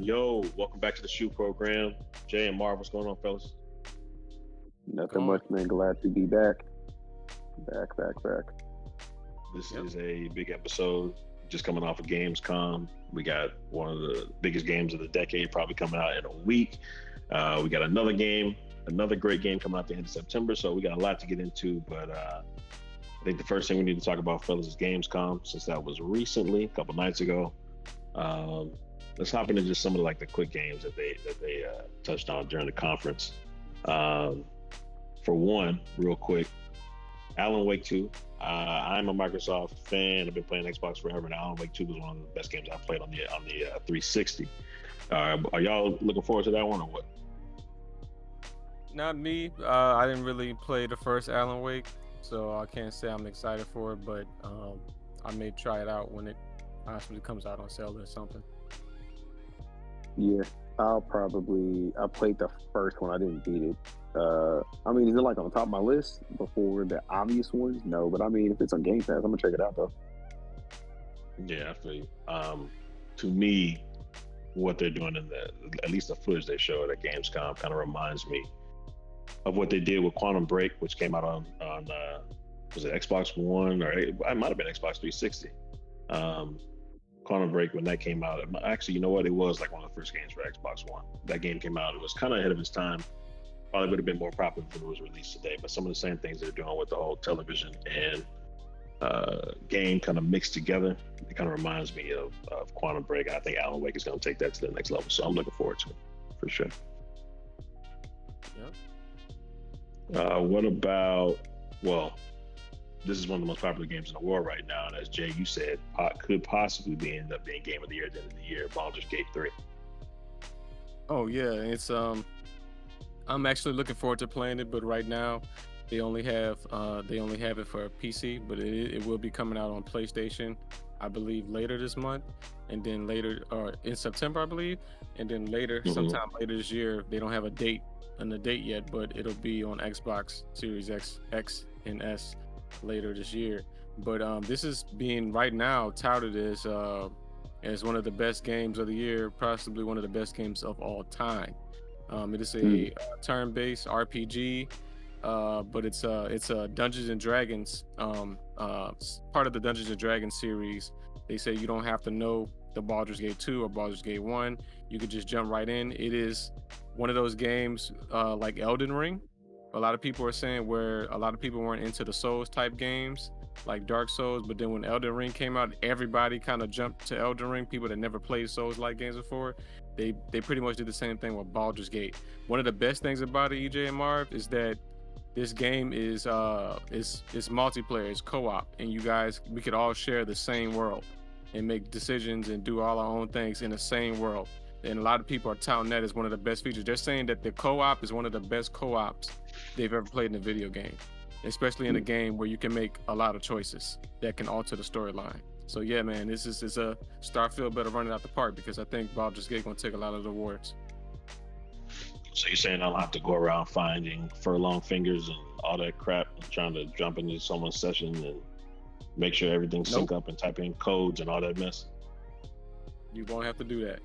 Yo, welcome back to the SHU Program. Jay and Marv, what's going on, fellas? Nothing much, man. Glad to be back. Back. This is a big episode, just coming off of Gamescom. We got one of the biggest games of the decade probably coming out in a week. We got another great game coming out the end of September, so we got a lot to get into, but I think the first thing we need to talk about, fellas, is Gamescom, since that was recently, a couple nights ago. Let's hop into just some of the quick games that they touched on during the conference. For one, real quick, Alan Wake 2. I'm a Microsoft fan. I've been playing Xbox forever, and Alan Wake 2 was one of the best games I played on the 360. Are y'all looking forward to that one or what? Not me. I didn't really play the first Alan Wake, so I can't say I'm excited for it, but I may try it out when it possibly comes out on sale or something. Yeah, I played the first one. I didn't beat it. Is it on top of my list before the obvious ones? No, but if it's on Game Pass, I'm gonna check it out though. Yeah, I feel you. To me, what they're doing at least the footage they showed at Gamescom kind of reminds me of what they did with Quantum Break, which came out on was it Xbox One, or it might have been Xbox 360. Quantum Break, when that came out, actually, you know what? It was one of the first games for Xbox One. That game came out. It was kind of ahead of its time. Probably would have been more popular if it was released today. But some of the same things they're doing with the whole television and game kind of mixed together, it kind of reminds me of Quantum Break. I think Alan Wake is going to take that to the next level. So I'm looking forward to it for sure. Yeah. What about? Well, this is one of the most popular games in the world right now, and as Jay, you said, could possibly end up being Game of the Year at the end of the year, Baldur's Gate 3. Oh yeah, it's I'm actually looking forward to playing it, but right now they only have it for PC, but it will be coming out on PlayStation, I believe, later this month, and then later or in September, I believe, and then sometime later this year. They don't have a date yet, but it'll be on Xbox Series X and S later this year. But this is being right now touted as one of the best games of the year, possibly one of the best games of all time. It is a turn-based RPG, but it's a Dungeons and Dragons part of the Dungeons and Dragons series. They say you don't have to know the Baldur's Gate 2 or Baldur's Gate 1. You could just jump right in. It is one of those games like Elden Ring. A lot of people are saying where a lot of people weren't into the Souls type games like Dark Souls, but then when Elden Ring came out, everybody kind of jumped to Elden Ring. People that never played Souls like games before, they pretty much did the same thing with Baldur's Gate. One of the best things about it, EJ and Marv, is that this game is multiplayer, it's co-op, and we could all share the same world and make decisions and do all our own things in the same world. And a lot of people are touting that as one of the best features. They're saying that the co-op is one of the best co-ops they've ever played in a video game, especially in a game where you can make a lot of choices that can alter the storyline. So yeah, man, this is a Starfield better run it out the park, because I think Baldur's Gate gonna take a lot of the awards. So you're saying I'll have to go around finding furlong fingers and all that crap and trying to jump into someone's session and make sure everything's sync up and type in codes and all that mess? You won't have to do that.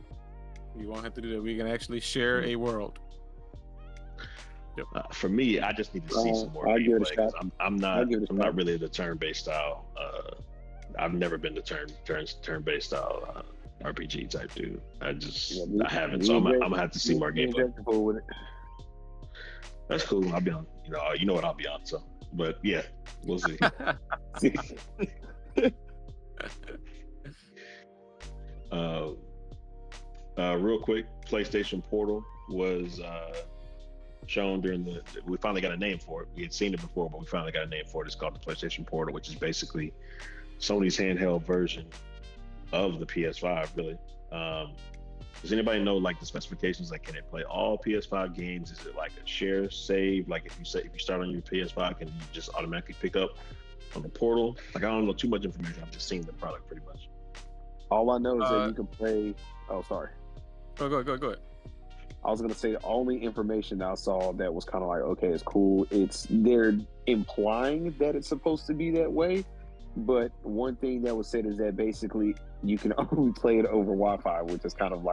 We can actually share a world. For me, I just need to see some more gameplay, because I'm not really the turn-based style. I've never been the turn-based style RPG type dude. I haven't. So I'm gonna have to see more gameplay. With it. That's cool. I'll be on. You know what I'll be on. So, but yeah, we'll see. Real quick, PlayStation Portal was shown we finally got a name for it. We had seen it before, but we finally got a name for it. It's called the PlayStation Portal, which is basically Sony's handheld version of the PS5, really. Does anybody know the specifications? Can it play all PS5 games? Is it a share save? If you start on your PS5, can you just automatically pick up on the Portal? I don't know too much information. I've just seen the product pretty much. All I know is that you can play. Oh, sorry. Go ahead. I was going to say the only information I saw that was kind of okay, it's cool. They're implying that it's supposed to be that way. But one thing that was said is that basically you can only play it over Wi-Fi, which is kind of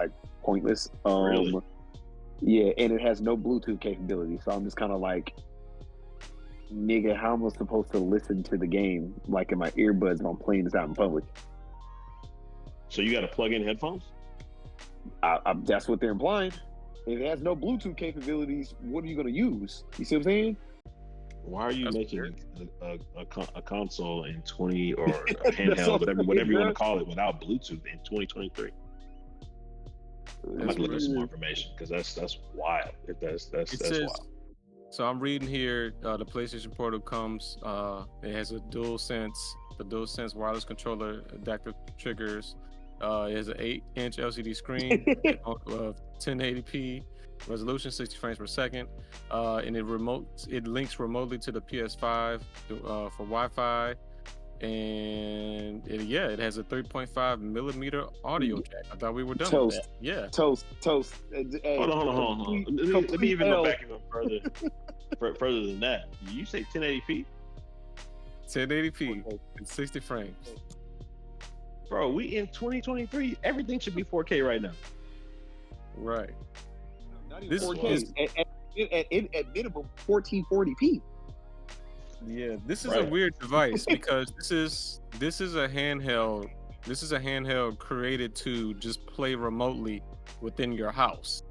pointless. Really? Yeah, and it has no Bluetooth capability. So I'm just kind of like, nigga, how am I supposed to listen to the game like in my earbuds if I'm playing this out in public? So you got to plug in headphones? That's what they're implying. If it has no Bluetooth capabilities, what are you going to use? You see what I'm saying? Why are you making a console in 20 or a handheld, whatever you want to call it, without Bluetooth in 2023? I'm going to look at some more information because that's wild. That's wild. So I'm reading here, the PlayStation Portal comes, it has the DualSense wireless controller, adaptive triggers. It has an 8-inch LCD screen of 1080p resolution, 60 frames per second, and it links remotely to the PS5 for Wi-Fi, and it has a 3.5 millimeter audio jack. I thought we were done with that. Yeah. Toast. Hey, hold on. Let me even go back even further than that. You say 1080p? 1080p and 60 frames. Bro, we in 2023. Everything should be 4K right now. Right. Not even 4K. At minimum 1440p. Yeah, this is a weird device because this is a handheld. This is a handheld created to just play remotely within your house.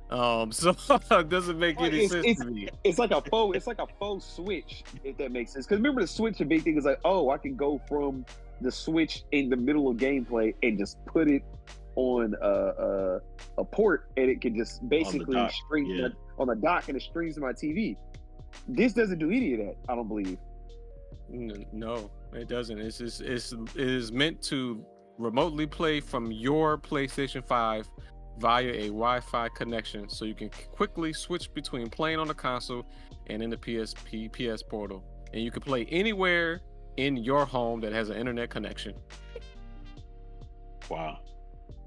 So it doesn't make any sense to me. It's like a faux Switch, if that makes sense. Because remember, the Switch, the big thing is like, oh, I can go from the Switch in the middle of gameplay and just put it on a port, and it can just basically stream on the dock, and it streams to my TV. This doesn't do any of that, I don't believe. No, it doesn't. It is meant to remotely play from your PlayStation 5 via a Wi-Fi connection, so you can quickly switch between playing on the console and in the PS Portal, and you can play anywhere in your home that has an internet connection. Wow.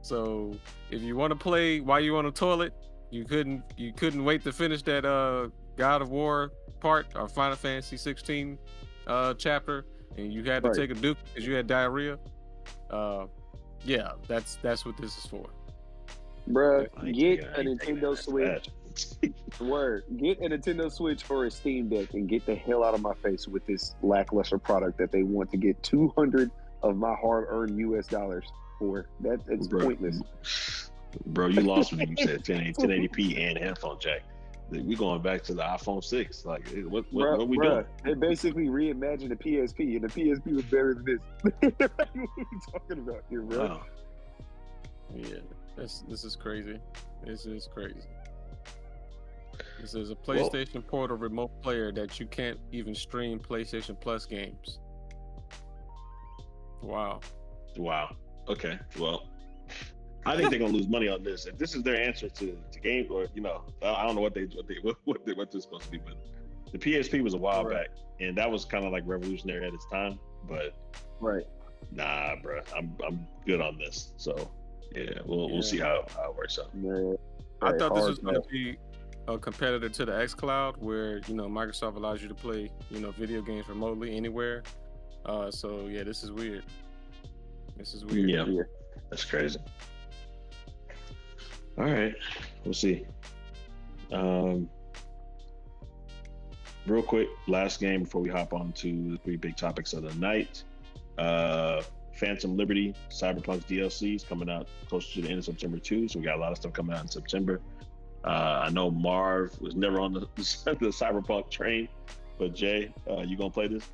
So if you want to play while you're on the toilet, you couldn't wait to finish that God of War part or Final Fantasy 16 chapter, and you had to take a duke because you had diarrhea. That's what this is for. Bruh, get a Nintendo Switch. Get a Nintendo Switch or a Steam Deck and get the hell out of my face with this lackluster product that they want to get 200 of my hard-earned US dollars for. It's pointless. Bro, you lost when you said 1080p and headphone jack. We going back to the iPhone 6. Like, what are we doing? They basically reimagined the PSP, and the PSP was better than this. What are we talking about here, bro? Wow. Yeah, this is crazy. This is crazy. This is a PlayStation Portal remote player that you can't even stream PlayStation Plus games. Wow. Okay. Well, I think they're gonna lose money on this. If this is their answer to game, or I don't know what they're supposed to be, but the PSP was a while back, and that was kind of like revolutionary at its time. But nah, bro, I'm good on this. So we'll see how it works out. Yeah. I thought this was going to be a competitor to the xCloud, where Microsoft allows you to play video games remotely anywhere. So this is weird. Yeah, that's crazy. All right, we'll see. Real quick, last game before we hop on to the 3 big topics of the night. Phantom Liberty, Cyberpunk DLC is coming out closer to the end of September too, so we got a lot of stuff coming out in September. I know Marv was never on the Cyberpunk train, but Jay, you gonna play this?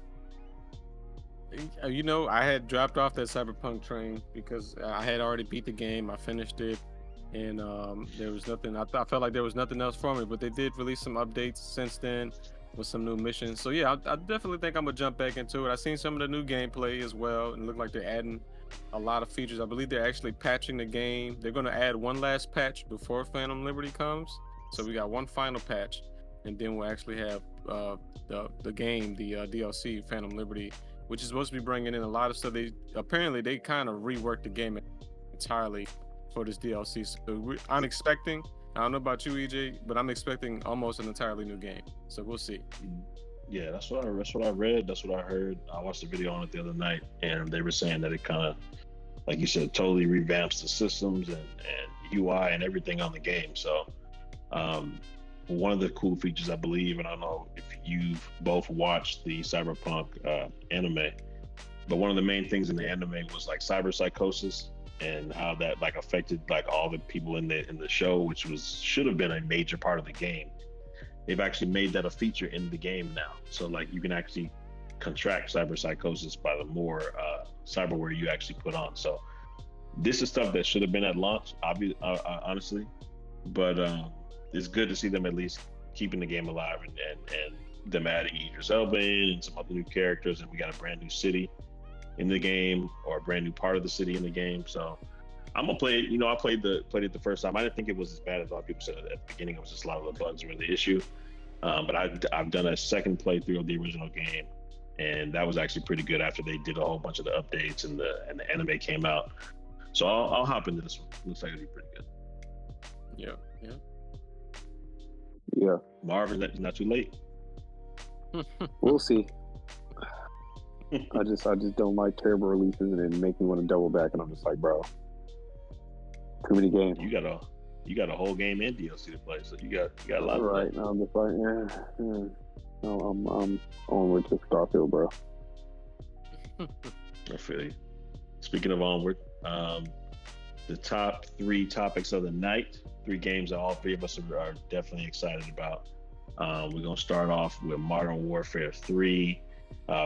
I had dropped off that Cyberpunk train because I had already beat the game. I finished it, and there was nothing. I felt like there was nothing else for me, but they did release some updates since then with some new missions. So I definitely think I'm gonna jump back into it. I've seen some of the new gameplay as well, and it looked like they're adding a lot of features. I believe they're actually patching the game. They're gonna add one last patch before Phantom Liberty comes. So we got one final patch, and then we'll actually have the game, the DLC Phantom Liberty, which is supposed to be bringing in a lot of stuff. They kind of reworked the game entirely for this DLC. So I'm expecting, I don't know about you, EJ, but I'm expecting almost an entirely new game. So we'll see. Yeah, that's what I read. That's what I heard. I watched a video on it the other night, and they were saying that it kind of, like you said, totally revamps the systems, and UI and everything on the game. So one of the cool features, I believe, and I don't know if you've both watched the Cyberpunk anime, but one of the main things in the anime was like cyber psychosis and how that like affected like all the people in the show, which should have been a major part of the game. They've actually made that a feature in the game now. So like you can actually contract cyber psychosis by the more cyberware you actually put on. So this is stuff that should have been at launch, honestly, but it's good to see them at least keeping the game alive and them adding Idris Elba in and some other new characters, and we got a brand new city in the game, or a brand new part of the city in the game. So I'm gonna play it. I played it the first time. I didn't think it was as bad as a lot of people said at the beginning. It was just a lot of the bugs were the issue. But I've done a second playthrough of the original game, and that was actually pretty good after they did a whole bunch of the updates and the anime came out. So I'll hop into this one. Looks like it'll be pretty good. Yeah. Marvin, not too late. We'll see. I just don't like terrible releases and then make me want to double back, and I'm just like, bro, too many games. You got a whole game and DLC to play, so you got a lot. Right now, I'm just like, I'm onward to Starfield, bro. I feel you. Speaking of onward, the top 3 topics of the night, 3 games that all 3 of us are definitely excited about. We're gonna start off with Modern Warfare 3.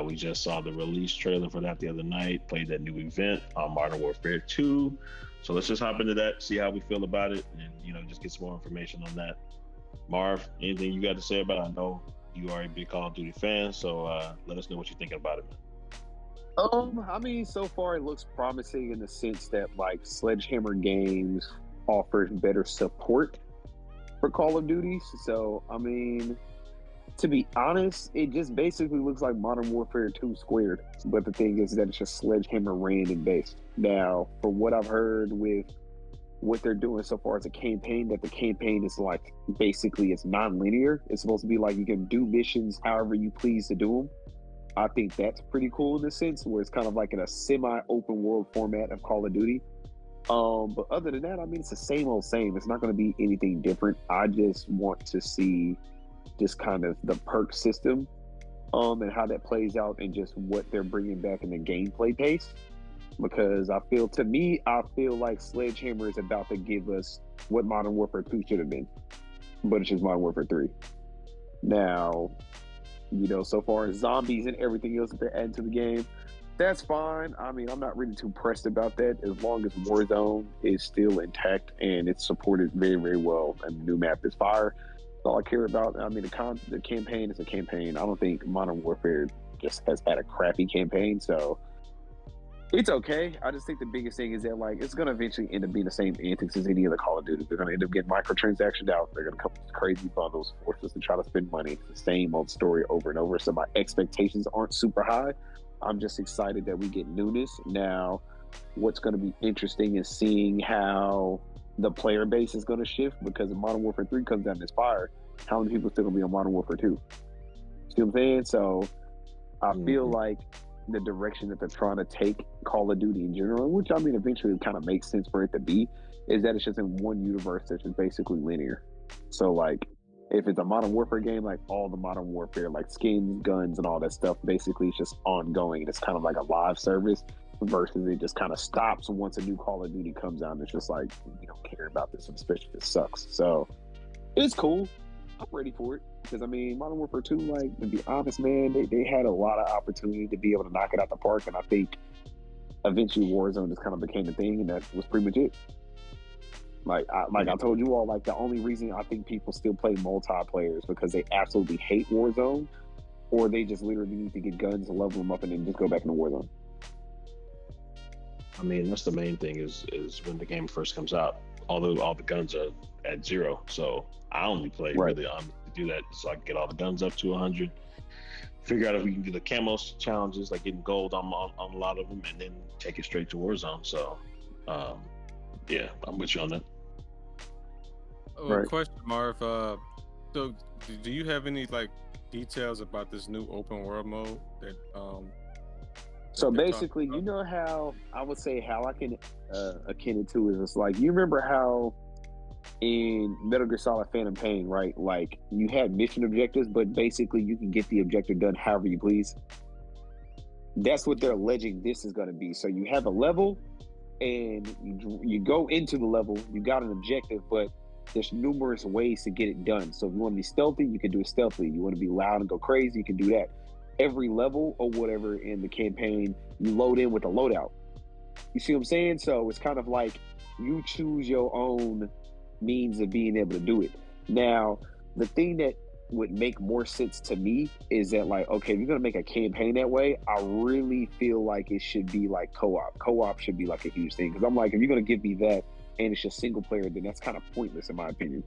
We just saw the release trailer for that the other night, played that new event on Modern Warfare 2. So let's just hop into that, see how we feel about it, and just get some more information on that. Marv, anything you got to say about it? I know you are a big Call of Duty fan, so let us know what you're thinking about it, man. I mean, so far it looks promising in the sense that like Sledgehammer Games offers better support for Call of Duty. So I mean, to be honest, it just basically looks like Modern Warfare 2 squared. But the thing is that it's just Sledgehammer random based. Now, for what I've heard with what they're doing so far as a campaign, that the campaign is like basically it's non-linear. It's supposed to be like you can do missions however you please to do them. I think that's pretty cool in the sense where it's kind of like in a semi-open world format of Call of Duty. But other than that, I mean, it's the same old same. It's not going to be anything different. I just want to see just kind of the perk system and how that plays out and just what they're bringing back in the gameplay pace. Because I feel like Sledgehammer is about to give us what Modern Warfare 2 should have been, but it's just Modern Warfare 3. Now, so far as zombies and everything else that they're adding to the game, that's fine. I mean, I'm not really too pressed about that as long as Warzone is still intact and it's supported very, very well and the new map is fire. That's all I care about. I mean, the campaign is a campaign. I don't think Modern Warfare just has had a crappy campaign, so it's okay. I just think the biggest thing is that like it's going to eventually end up being the same antics as any other Call of Duty. They're going to end up getting microtransactions out. They're going to come with crazy bundles, force us to try to spend money. It's the same old story over and over. So my expectations aren't super high. I'm just excited that we get newness. Now, what's going to be interesting is seeing how the player base is going to shift, because if Modern Warfare 3 comes down this fire, how many people are still going to be on Modern Warfare 2? See what I'm saying? So I feel like the direction that they're trying to take Call of Duty in general, which I mean eventually kind of makes sense for it to be, is that it's just in one universe that's just basically linear. So like if it's a Modern Warfare game, like all the Modern Warfare like skins, guns, and all that stuff basically is just ongoing. It's kind of like a live service versus it just kind of stops once a new Call of Duty comes out. And it's just like, we don't care about this, especially if it sucks. So it's cool. I'm ready for it. Because, I mean, Modern Warfare 2, like, to be honest, man, they had a lot of opportunity to be able to knock it out the park. And I think eventually Warzone just kind of became the thing, and that was pretty much it. Like I told you all, like, the only reason I think people still play multiplayer is because they absolutely hate Warzone, or they just literally need to get guns, level them up, and then just go back into Warzone. I mean, that's the main thing is when the game first comes out, although all the guns are at 0. So I only play really to do that so I can get all the guns up to 100. Figure out if we can do the camo challenges, like getting gold on a lot of them, and then take it straight to Warzone. So, yeah, I'm with you on that. Question, Marv. So, do you have any like details about this new open world mode that So basically, you know how I would say how I can akin it to is it's like, you remember how in Metal Gear Solid Phantom Pain, right? Like you had mission objectives, but basically you can get the objective done however you please. That's what they're alleging this is going to be. So you have a level and you go into the level, you got an objective, but there's numerous ways to get it done. So if you want to be stealthy, you can do it stealthily. You want to be loud and go crazy, you can do that. Every level or whatever in the campaign, you load in with a loadout. You see what I'm saying? So it's kind of like you choose your own means of being able to do it. Now, the thing that would make more sense to me is that, like, okay, if you're going to make a campaign that way, I really feel like it should be like co-op. Co-op should be like a huge thing. Because I'm like, if you're going to give me that and it's just single player, then that's kind of pointless in my opinion.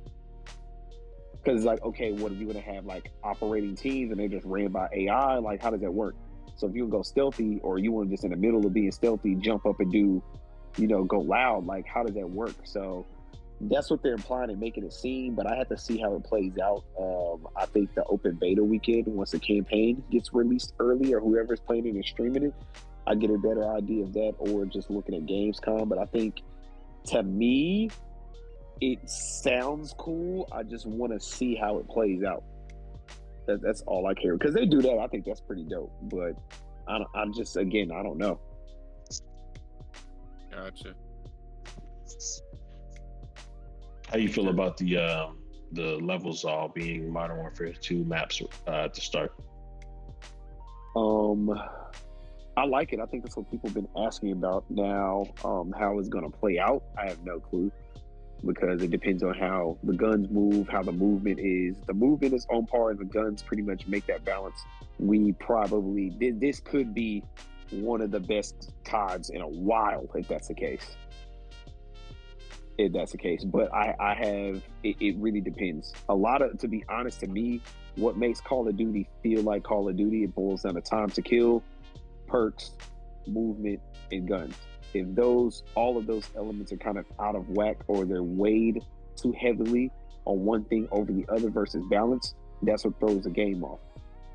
Because it's like, okay, what if you're going to have like operating teams and they're just ran by AI? Like, how does that work? So if you can go stealthy, or you want to just in the middle of being stealthy, jump up and do, you know, go loud, like how does that work? So that's what they're implying and making it seem, but I have to see how it plays out. I think the open beta weekend, once the campaign gets released early, or whoever's playing it and streaming it, I get a better idea of that, or just looking at Gamescom. But I think, to me, it sounds cool. I just want to see how it plays out. That's all I care, because they do that. I think that's pretty dope. But I'm just, again, I don't know. Gotcha. How you feel about the levels all being Modern Warfare 2 maps to start? I like it. I think that's what people have been asking about. Now, how it's going to play out, I have no clue, because it depends on how the guns move, how the movement is. The movement is on par, and the guns pretty much make that balance. This could be one of the best CODs in a while, if that's the case. But it really depends. To be honest, to me, what makes Call of Duty feel like Call of Duty, it boils down to time to kill, perks, movement, and guns. If all of those elements are kind of out of whack, or they're weighed too heavily on one thing over the other versus balance, that's what throws the game off.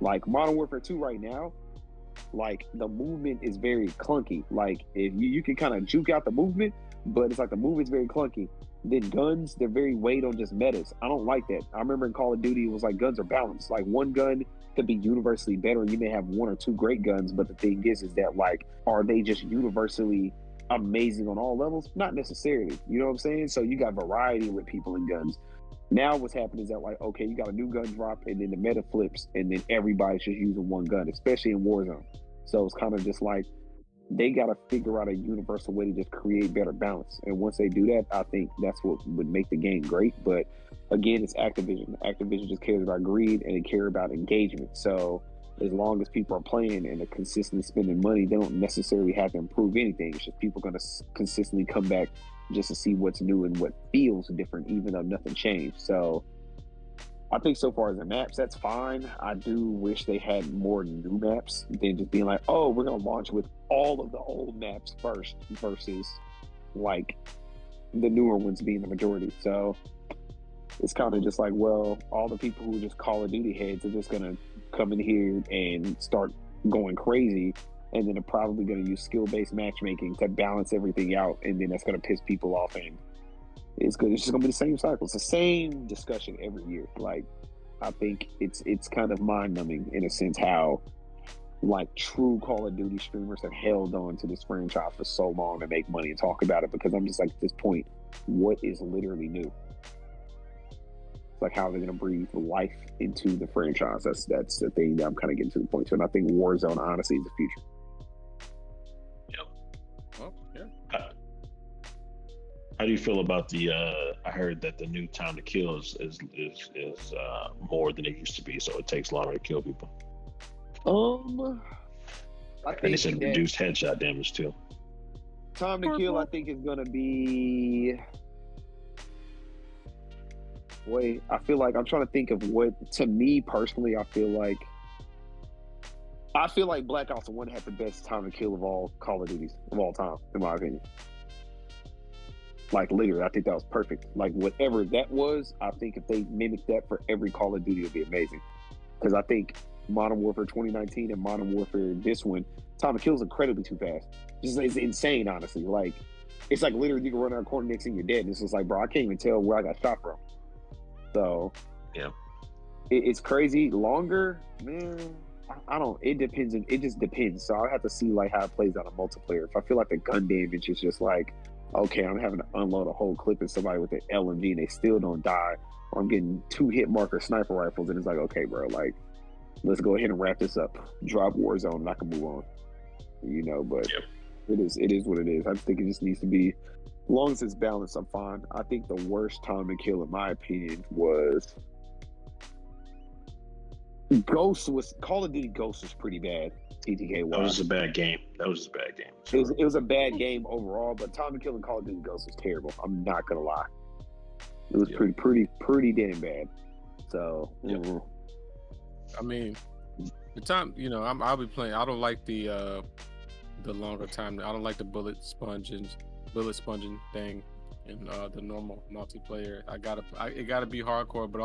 Like Modern Warfare 2 right now, like the movement is very clunky. Like if you can kind of juke out the movement, but it's like the movement's very clunky. Then guns, they're very weighed on just metas. I don't like that. I remember in Call of Duty, it was like guns are balanced. Like one gun could be universally better, and you may have one or two great guns, but the thing is that, like, are they just universally amazing on all levels? Not necessarily. You know what I'm saying? So you got variety with people in guns. Now what's happening is that, like, okay, you got a new gun drop, and then the meta flips, and then everybody's just using one gun, especially in Warzone. So it's kind of just like, they got to figure out a universal way to just create better balance. And once they do that, I think that's what would make the game great. But again, it's Activision. Activision just cares about greed, and they care about engagement. So as long as people are playing and are consistently spending money, they don't necessarily have to improve anything. It's just people going to consistently come back just to see what's new and what feels different, even though nothing changed. So I think so far as the maps, that's fine. I do wish they had more new maps than just being like, oh, we're going to launch with all of the old maps first, versus like the newer ones being the majority. So it's kind of just like, well, all the people who are just Call of Duty heads are just going to come in here and start going crazy, and then they're probably going to use skill-based matchmaking to balance everything out, and then that's going to piss people off, and it's good. It's just going to be the same cycle. It's the same discussion every year. Like, I think it's kind of mind-numbing in a sense how, like, true Call of Duty streamers have held on to this franchise for so long to make money and talk about it, because I'm just like, at this point, what is literally new? Like, how are they going to breathe life into the franchise? That's the thing that I'm kind of getting to the point to. And I think Warzone, honestly, is the future. Yep. Well, yeah. How do you feel about the? I heard that the new time to kill is more than it used to be, so it takes longer to kill people. I think and they said reduced headshot damage too. Time to kill, I think, is going to be. Wait, I feel like I'm trying to think of what, to me personally, I feel like Black Ops 1 had the best time to kill of all Call of Duties of all time, in my opinion. Like, literally, I think that was perfect. Like, whatever that was, I think if they mimicked that for every Call of Duty, it would be amazing. Because I think Modern Warfare 2019 and Modern Warfare this one, time to kill is incredibly too fast. Just it's insane, honestly. Like it's like literally you can run out of corner next thing you're dead. And it's just like, bro, I can't even tell where I got shot from. So yeah, it's crazy. Longer, man. I don't. It depends. It just depends. So I have to see like how it plays out on multiplayer. If I feel like the gun damage is just like, okay, I'm having to unload a whole clip at somebody with an LMG and they still don't die, or I'm getting 2 hit marker sniper rifles and it's like, okay, bro, like let's go ahead and wrap this up. Drop Warzone and I can move on. You know, but it is what it is. I think it just needs to be, as long as it's balanced, I'm fine. I think the worst time to kill, in my opinion, was Call of Duty Ghost was pretty bad. TTK that was a bad game. Sure. It was a bad game overall, but time to kill in Call of Duty Ghost was terrible. I'm not gonna lie. It was pretty damn bad. So I mean, the time, you know, I'll be playing. I don't like the longer time. I don't like the bullet sponging thing in the normal multiplayer. It gotta be hardcore, but I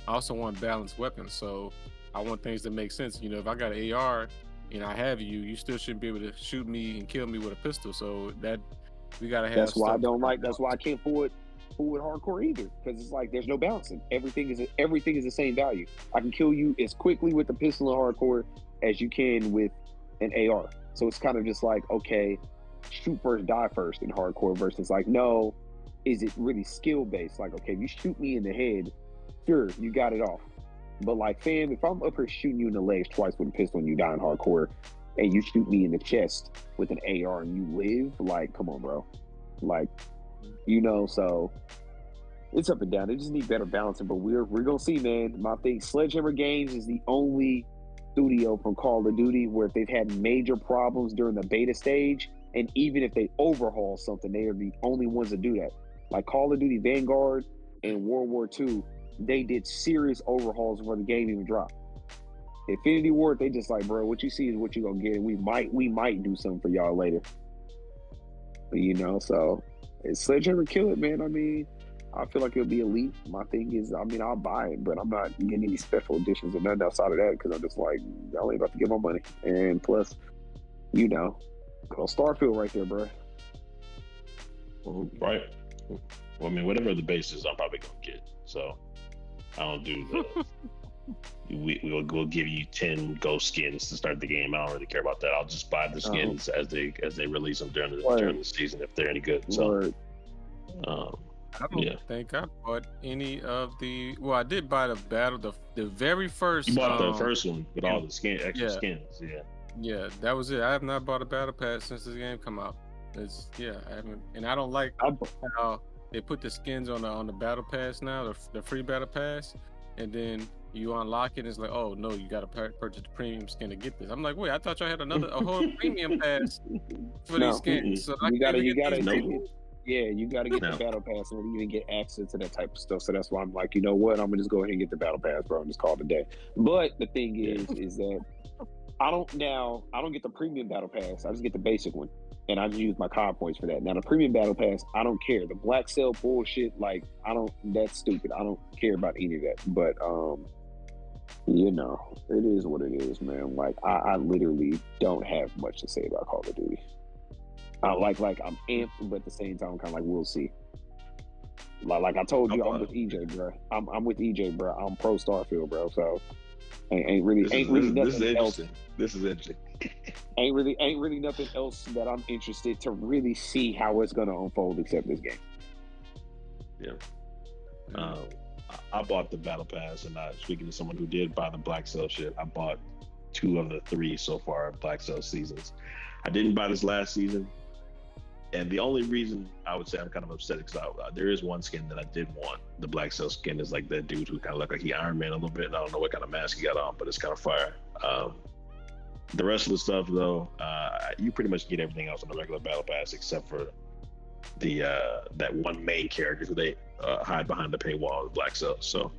also want balanced weapons. So I want things that make sense. You know, if I got an AR and I have you still shouldn't be able to shoot me and kill me with a pistol. So that we gotta have. That's why I don't like. That's why I can't fool with hardcore either, because it's like there's no balancing. Everything is the same value. I can kill you as quickly with the pistol in hardcore as you can with an AR. So it's kind of just like, okay, shoot first, die first in hardcore versus like, no, is it really skill based? Like, okay, if you shoot me in the head, sure, you got it off. But like, fam, if I'm up here shooting you in the legs twice with a pistol and you die in hardcore, and you shoot me in the chest with an AR and you live, like, come on, bro. Like, you know, so it's up and down. They just need better balancing, but we're gonna see, man. My thing, Sledgehammer Games is the only studio from Call of Duty where if they've had major problems during the beta stage, and even if they overhaul something, they are the only ones that do that. Like Call of Duty Vanguard and World War II, they did serious overhauls before the game even dropped. Infinity Ward, they just like, bro, what you see is what you gonna get, and we might do something for y'all later. But, you know, so it's Sledgehammer kill it, man. I mean, I feel like it'll be elite. My thing is, I mean, I'll buy it, but I'm not getting any special editions or nothing outside of that, because I'm just like, y'all ain't about to get my money. And plus, you know, go Starfield right there, bro. Right. Well, I mean, whatever the base is, I'm probably gonna get. So I don't do the. We'll give you 10 ghost skins to start the game. I don't really care about that. I'll just buy the skins as they release them during the season if they're any good. So, I don't think I bought any of the. Well, I did buy the very first. You bought the first one with all the extra skins. Yeah. Yeah, that was it. I have not bought a battle pass since this game come out. I haven't, and I don't like how they put the skins on the battle pass now, the free battle pass, and then you unlock it. And it's like, oh no, you got to purchase the premium skin to get this. I'm like, wait, I thought y'all had a whole premium pass for these skins. So you gotta get the battle pass and even get access to that type of stuff. So that's why I'm like, you know what? I'm gonna just go ahead and get the battle pass, bro, and just call it a day. But the thing is that I don't get the premium battle pass. I just get the basic one, and I just use my COD points for that. Now the premium battle pass, I don't care. The black cell bullshit, like that's stupid. I don't care about any of that. But you know, it is what it is, man. Like I literally don't have much to say about Call of Duty. I'm amped, but at the same time, I'm kind of like, we'll see. Like I told you, I'm with EJ, bro. I'm with EJ, bro. I'm pro Starfield, bro. So ain't really nothing else. This is interesting. ain't really nothing else that I'm interested to really see how it's gonna unfold except this game. Yeah. I bought the battle pass, and speaking to someone who did buy the Black Cell shit, I bought 2 of the 3 so far Black Cell seasons. I didn't buy this last season. And the only reason I would say I'm kind of upset is because there is one skin that I did want. The Black Cell skin is like that dude who kind of looked like he Iron Man a little bit. And I don't know what kind of mask he got on, but it's kind of fire. The rest of the stuff, though, you pretty much get everything else on the regular Battle Pass except for the that one main character who they hide behind the paywall of Black Cell. So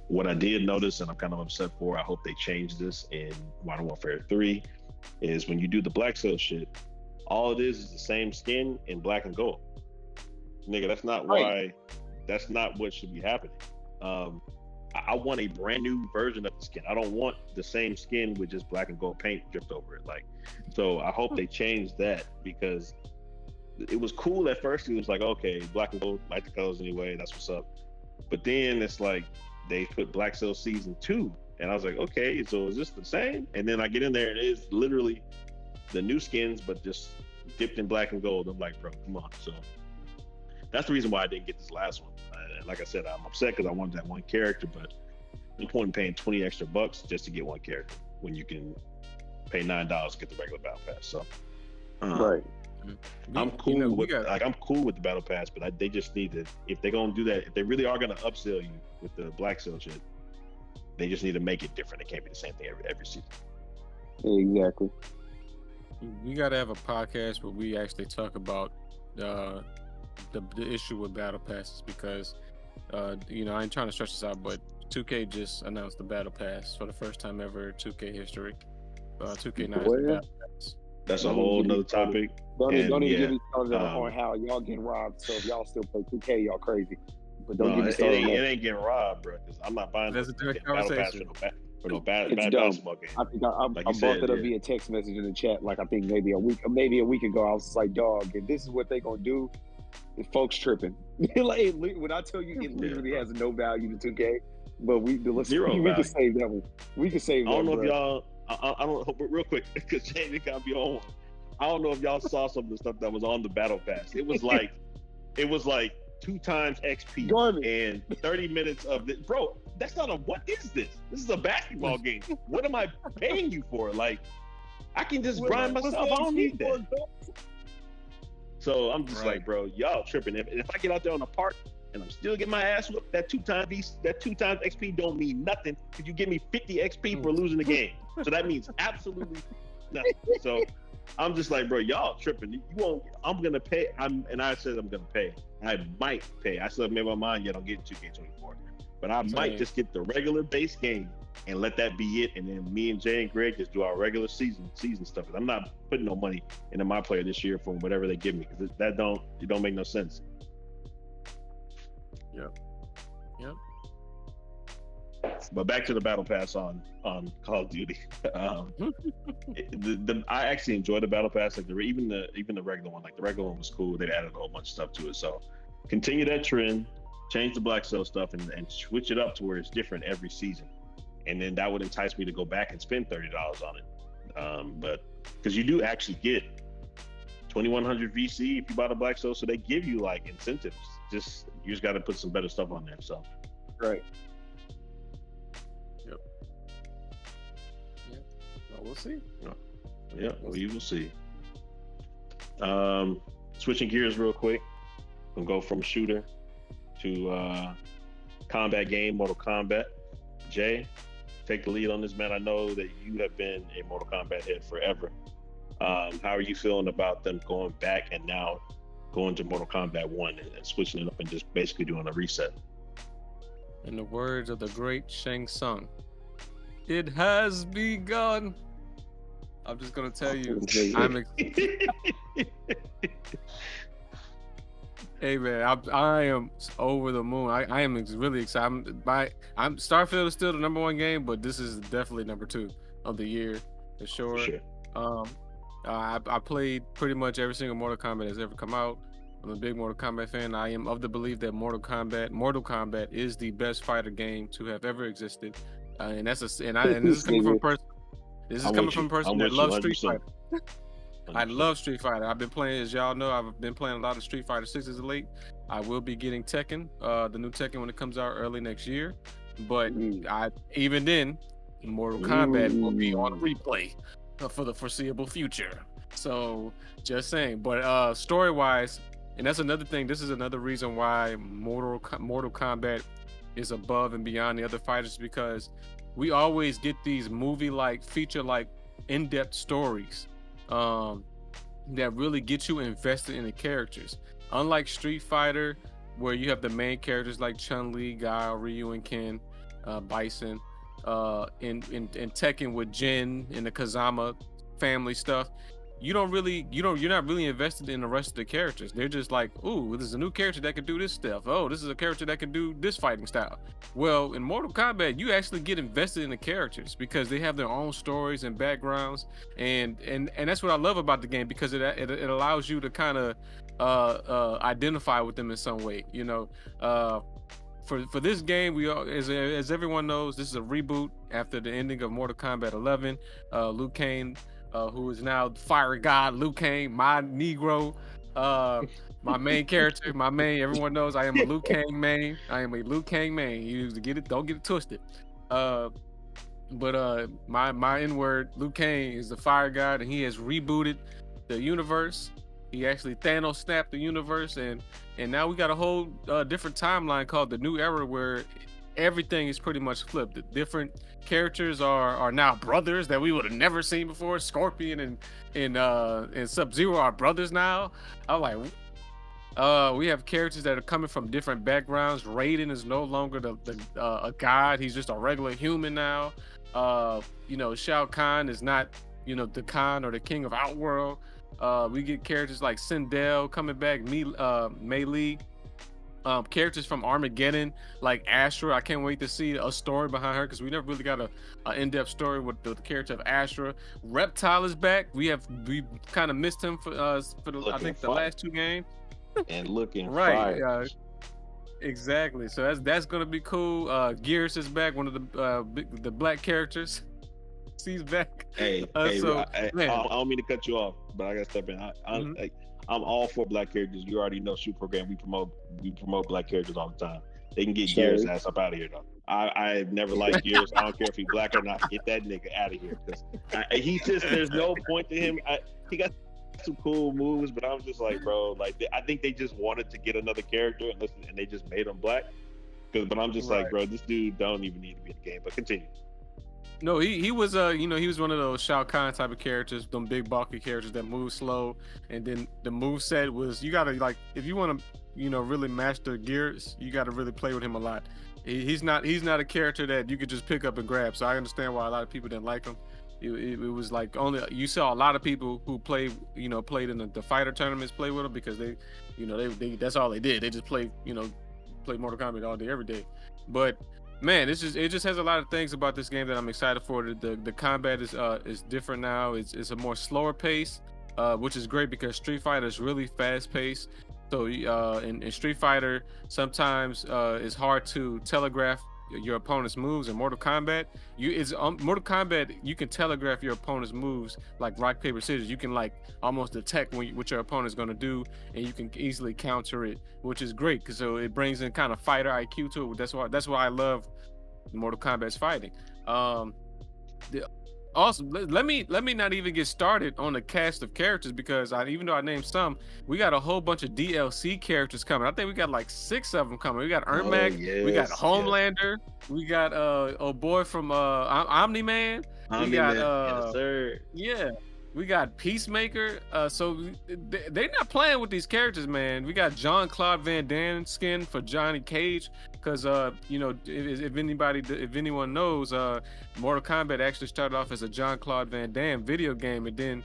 what I did notice, and I'm kind of upset for, I hope they change this in Modern Warfare 3, is when you do the Black Cell shit, all it is the same skin in black and gold. Nigga, that's not why. That's not what should be happening. I want a brand new version of the skin. I don't want the same skin with just black and gold paint dripped over it. Like, so I hope they change that, because it was cool at first. It was like, okay, black and gold, like the colors anyway, that's what's up. But then it's like they put Black Sail Season 2, and I was like, okay, so is this the same? And then I get in there and it is literally the new skins, but just dipped in black and gold. I'm like, bro, come on. So that's the reason why I didn't get this last one. Like I said, I'm upset because I wanted that one character, but the point in paying $20 extra just to get one character when you can pay $9 to get the regular battle pass. So, right. I'm cool I'm cool with the battle pass, but they just need to, if they're gonna do that, if they really are gonna upsell you with the Black Sail shit, they just need to make it different. It can't be the same thing every season. Exactly. We got to have a podcast where we actually talk about the issue with battle passes, because I ain't trying to stretch this out, but 2K just announced the battle pass for the first time ever in 2K history. 2K9 battle pass. That's a whole nother topic. Don't even get me started on how y'all getting robbed. So if y'all still play 2K, y'all crazy. But don't get me started. It ain't getting robbed, bro. Because I'm not buying That's a different battle pass for no bad basketball game. I think I brought it up via text message in the chat. Like I think maybe a week ago, I was just like, dog, if this is what they gonna do, the folks tripping. Like when I tell you, it literally has no value to 2K. But we can save that one. We can save that one. I don't know if y'all. I don't know, but real quick, because Jamie got me on one. I don't know if y'all saw some of the stuff that was on the battle pass. It was like 2 times XP and 30 minutes of this. Bro, that's not what is this? This is a basketball game. What am I paying you for? Like, I can just grind myself. I don't need that. So I'm just like, bro, y'all tripping. If I get out there on the park and I'm still getting my ass whooped, that 2 times XP don't mean nothing if you give me 50 XP for losing the game. So that means absolutely nothing. So I'm just like, bro, y'all tripping. You won't. I'm gonna pay. I said I'm gonna pay. I might pay. I still haven't made my mind yet on getting 2K24, but I might just get the regular base game and let that be it. And then me and Jay and Greg just do our regular season stuff. I'm not putting no money into my player this year for whatever they give me, because it don't make no sense. Yep. But back to the battle pass on Call of Duty. I actually enjoyed the battle pass. Like even the regular one. Like the regular one was cool. They added a whole bunch of stuff to it. So continue that trend, change the Black Sail stuff, and switch it up to where it's different every season. And then that would entice me to go back and spend $30 on it. But because you do actually get 2100 VC if you buy the Black Sail, so they give you like incentives. You just got to put some better stuff on there. So right. We'll see. Yeah, we will see. Switching gears real quick, we'll go from shooter to combat game, Mortal Kombat. Jay, take the lead on this, man. I know that you have been a Mortal Kombat head forever. How are you feeling about them going back and now going to Mortal Kombat 1 and switching it up and just basically doing a reset? In the words of the great Shang Tsung, it has begun. I'm just gonna tell you, hey man, I am over the moon. I am really excited. Starfield is still the number 1 game, but this is definitely number 2 of the year for sure. I played pretty much every single Mortal Kombat that's ever come out. I'm a big Mortal Kombat fan. I am of the belief that Mortal Kombat is the best fighter game to have ever existed. And this is coming from a person. This is coming from a person that loves Street Fighter. I love Street Fighter. I've been playing, as y'all know, I've been playing a lot of Street Fighter 6 as of late. I will be getting Tekken, the new Tekken, when it comes out early next year. But even then, Mortal Kombat will be on replay for the foreseeable future. So just saying. But story-wise, and that's another thing. This is another reason why Mortal Kombat is above and beyond the other fighters, because we always get these movie-like, feature-like, in-depth stories that really get you invested in the characters. Unlike Street Fighter, where you have the main characters like Chun-Li, Guile, Ryu, and Ken, Bison, in Tekken with Jin and the Kazama family stuff, you're not really invested in the rest of the characters. They're just like, ooh, this is a new character that can do this stuff. Oh, this is a character that can do this fighting style. Well, in Mortal Kombat, you actually get invested in the characters because they have their own stories and backgrounds, and that's what I love about the game, because it allows you to kind of identify with them in some way. You know, for this game, as everyone knows, this is a reboot after the ending of Mortal Kombat 11. Liu Kang, who is now Fire God Liu Kang, my Negro, my main character, everyone knows I am a Liu Kang main. I am a Liu Kang main. You need to get it, don't get it twisted. But my N-word, Liu Kang, is the Fire God, and he has rebooted the universe. He actually Thanos snapped the universe, and now we got a whole different timeline called the New Era, where everything is pretty much flipped. The different characters are now brothers that we would have never seen before. Scorpion and Sub-Zero are brothers now. I'm like, we have characters that are coming from different backgrounds. Raiden is no longer a god; he's just a regular human now. Shao Kahn is not the Khan or the King of Outworld. We get characters like Sindel coming back, Mei Li, characters from Armageddon like Astra. I can't wait to see a story behind her, because we never really got a in-depth story with the character of Astra. Reptile is back. We kind of missed him for the last two games. And looking right. Exactly. So that's gonna be cool. Gears is back, one of the black characters. He's back. I don't mean to cut you off, but I gotta step in. I'm all for black characters. You already know SHU Program. We promote black characters all the time. They can get Gears ass up out of here though. I've never liked Gears. I don't care if he's black or not. Get that nigga out of here, because he's just, there's no point to him. He got some cool moves, but I'm just like, bro, like I think they just wanted to get another character and they just made him black. But I'm just like, bro, this dude don't even need to be in the game. But continue. No, he was he was one of those Shao Kahn type of characters, them big bulky characters that move slow, and then the move set was, you gotta, like, if you want to really master Gears, you gotta really play with him a lot. He's not a character that you could just pick up and grab. So I understand why a lot of people didn't like him. It was like, only you saw a lot of people who played in the fighter tournaments play with him, because they that's all they did. They just play Mortal Kombat all day every day. But man, it just has a lot of things about this game that I'm excited for. The combat is different now. It's a more slower pace, which is great, because Street Fighter is really fast paced. So in Street Fighter, sometimes it's hard to telegraph your opponent's moves. In Mortal Kombat, you can telegraph your opponent's moves like rock paper scissors. You can like almost detect what your opponent's going to do, and you can easily counter it, which is great, because so it brings in kind of fighter IQ to it. That's why I love Mortal Kombat's fighting. Also, let me not even get started on the cast of characters, because even though I named some, we got a whole bunch of DLC characters coming. I think we got like 6 of them coming. We got Ermac, we got Homelander, we got a boy from Omni-Man, we got we got Peacemaker. So they're not playing with these characters, man. We got Jean-Claude Van Damme skin for Johnny Cage, because if anyone knows, Mortal Kombat actually started off as a Jean-Claude Van Damme video game, and then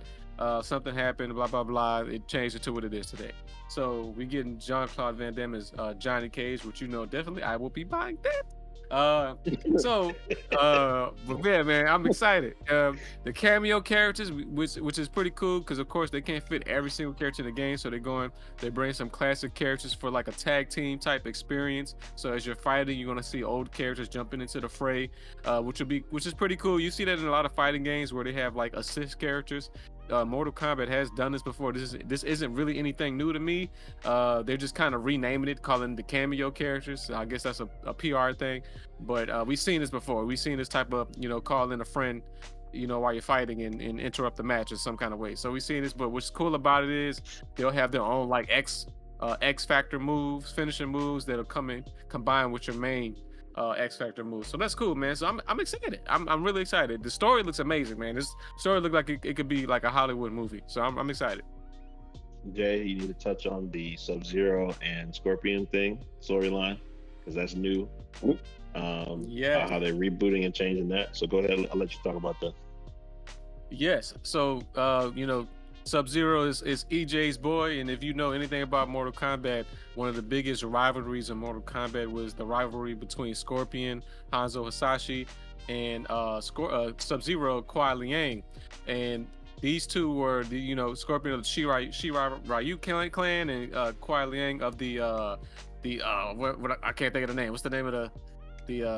something happened, blah blah blah, it changed it to what it is today. So we getting Jean-Claude Van Damme as Johnny Cage, which definitely I will be buying that. But yeah, man, I'm excited. The cameo characters, which is pretty cool, because of course they can't fit every single character in the game, so they bring some classic characters for like a tag team type experience. So as you're fighting, you're gonna see old characters jumping into the fray, which is pretty cool. You see that in a lot of fighting games where they have like assist characters. Mortal Kombat has done this before. This isn't really anything new to me. They're just kind of renaming it, calling the cameo characters. So I guess that's a PR thing. But we've seen this before. We've seen this type of, call in a friend, while you're fighting and interrupt the match in some kind of way. So we've seen this, but what's cool about it is they'll have their own like X Factor moves, finishing moves that'll come in combined with your main X Factor moves. So that's cool, man. So I'm excited. I'm really excited. The story looks amazing, man. This story looks like it could be like a Hollywood movie. So I'm excited. Jay, you need to touch on the Sub-Zero and Scorpion storyline, because that's new. How they're rebooting and changing that. So go ahead, I'll let you talk about that. Yes. So Sub-Zero is EJ's boy, and if you know anything about Mortal Kombat, one of the biggest rivalries in Mortal Kombat was the rivalry between Scorpion, Hanzo Hasashi, and Sub-Zero, Kuai Liang. And these two were Scorpion of the Shirai Ryu clan, and Kuai Liang of the what I can't think of the name. What's the name of the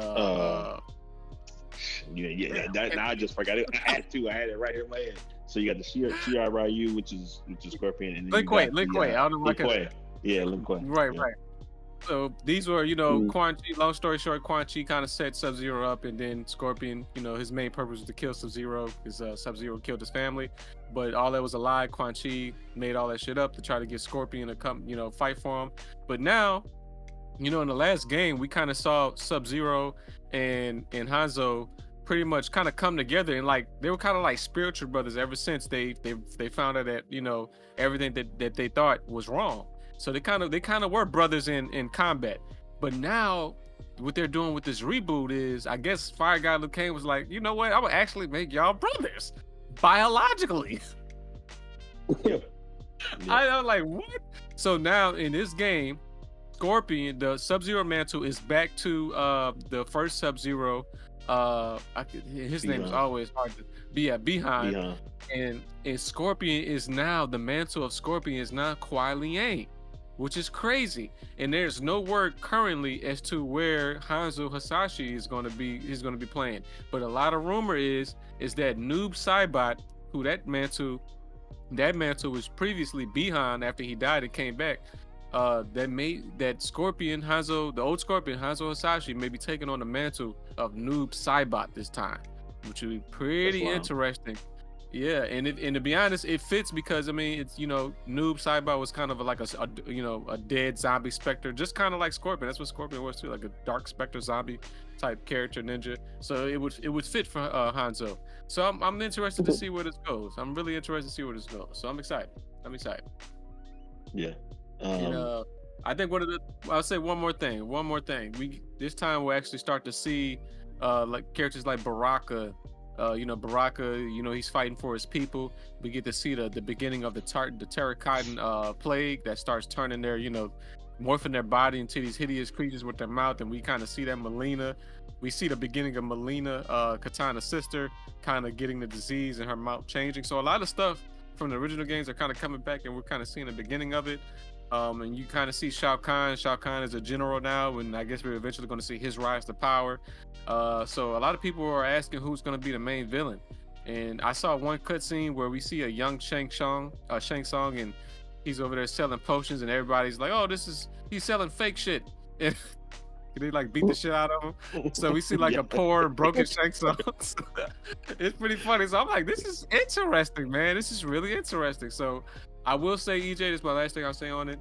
now I just forgot it. I had it right here in my head. So you got the Shirai Ryu, which is Scorpion, and then Lin Kuei. I don't know what Lin Kuei. Right. So these were, Quan Chi. Long story short, Quan Chi kind of set Sub-Zero up, and then Scorpion, his main purpose was to kill Sub-Zero, because Sub-Zero killed his family. But all that was a lie. Quan Chi made all that shit up to try to get Scorpion to come, fight for him. But now, in the last game, we kind of saw Sub-Zero and Hanzo pretty much kind of come together, and like they were kind of like spiritual brothers ever since they found out that everything that they thought was wrong. So they kind of were brothers in combat. But now what they're doing with this reboot is, I guess Fire God Liu Kang was like, you know what, I would actually make y'all brothers biologically. Yeah. I was like, what? So now in this game, Scorpion, the Sub-Zero mantle is back to the first Sub-Zero. His name is always hard to be at Bihan. And Scorpion is now, the mantle of Scorpion is now Kuai Liang, which is crazy. And there's no word currently as to where Hanzo Hasashi is going to be playing. But a lot of rumor is that Noob Saibot, who that mantle was previously Bihan after he died and came back. That Scorpion Hanzo, the old Scorpion Hanzo Hasashi, may be taking on the mantle of Noob Saibot this time, which would be pretty interesting. Yeah, and to be honest, it fits because it's Noob Saibot was kind of like a dead zombie specter, just kind of like Scorpion. That's what Scorpion was too, like a dark specter zombie type character ninja. So it would fit for Hanzo. So I'm interested to see where this goes. I'm really interested to see where this goes. So I'm excited. Yeah. I think I'll say one more thing. This time we'll actually start to see like characters like Baraka. Baraka, he's fighting for his people. We get to see the beginning of the Terracotta plague that starts turning their, morphing their body into these hideous creatures with their mouth, and we kind of see that Melina. We see the beginning of Melina, Katana's sister, kind of getting the disease and her mouth changing. So a lot of stuff from the original games are kind of coming back, and we're kind of seeing the beginning of it. And you kind of see Shao Kahn. Shao Kahn is a general now, and I guess we're eventually going to see his rise to power. So a lot of people are asking who's going to be the main villain. And I saw one cutscene where we see a young Shang Tsung, and he's over there selling potions, and everybody's like, "Oh, he's selling fake shit." And they like beat the shit out of him. So we see like a poor, broken Shang Tsung. It's pretty funny. So I'm like, this is interesting, man. This is really interesting. So I will say, EJ, this is my last thing I'll say on it.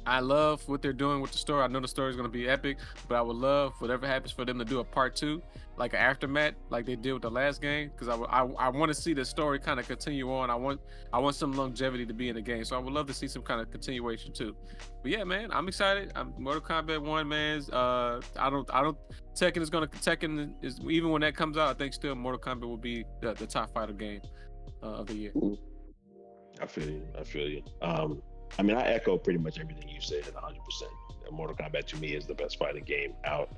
I love what they're doing with the story. I know the story is going to be epic, but I would love whatever happens for them to do a part 2, like an aftermath, like they did with the last game, because I want to see the story kind of continue on. I want some longevity to be in the game, so I would love to see some kind of continuation too. But yeah, man, I'm excited. Mortal Kombat 1, man. Tekken is even when that comes out, I think still Mortal Kombat will be the top fighter game of the year. I feel you. I echo pretty much everything you said 100%. Mortal Kombat to me is the best fighting game out.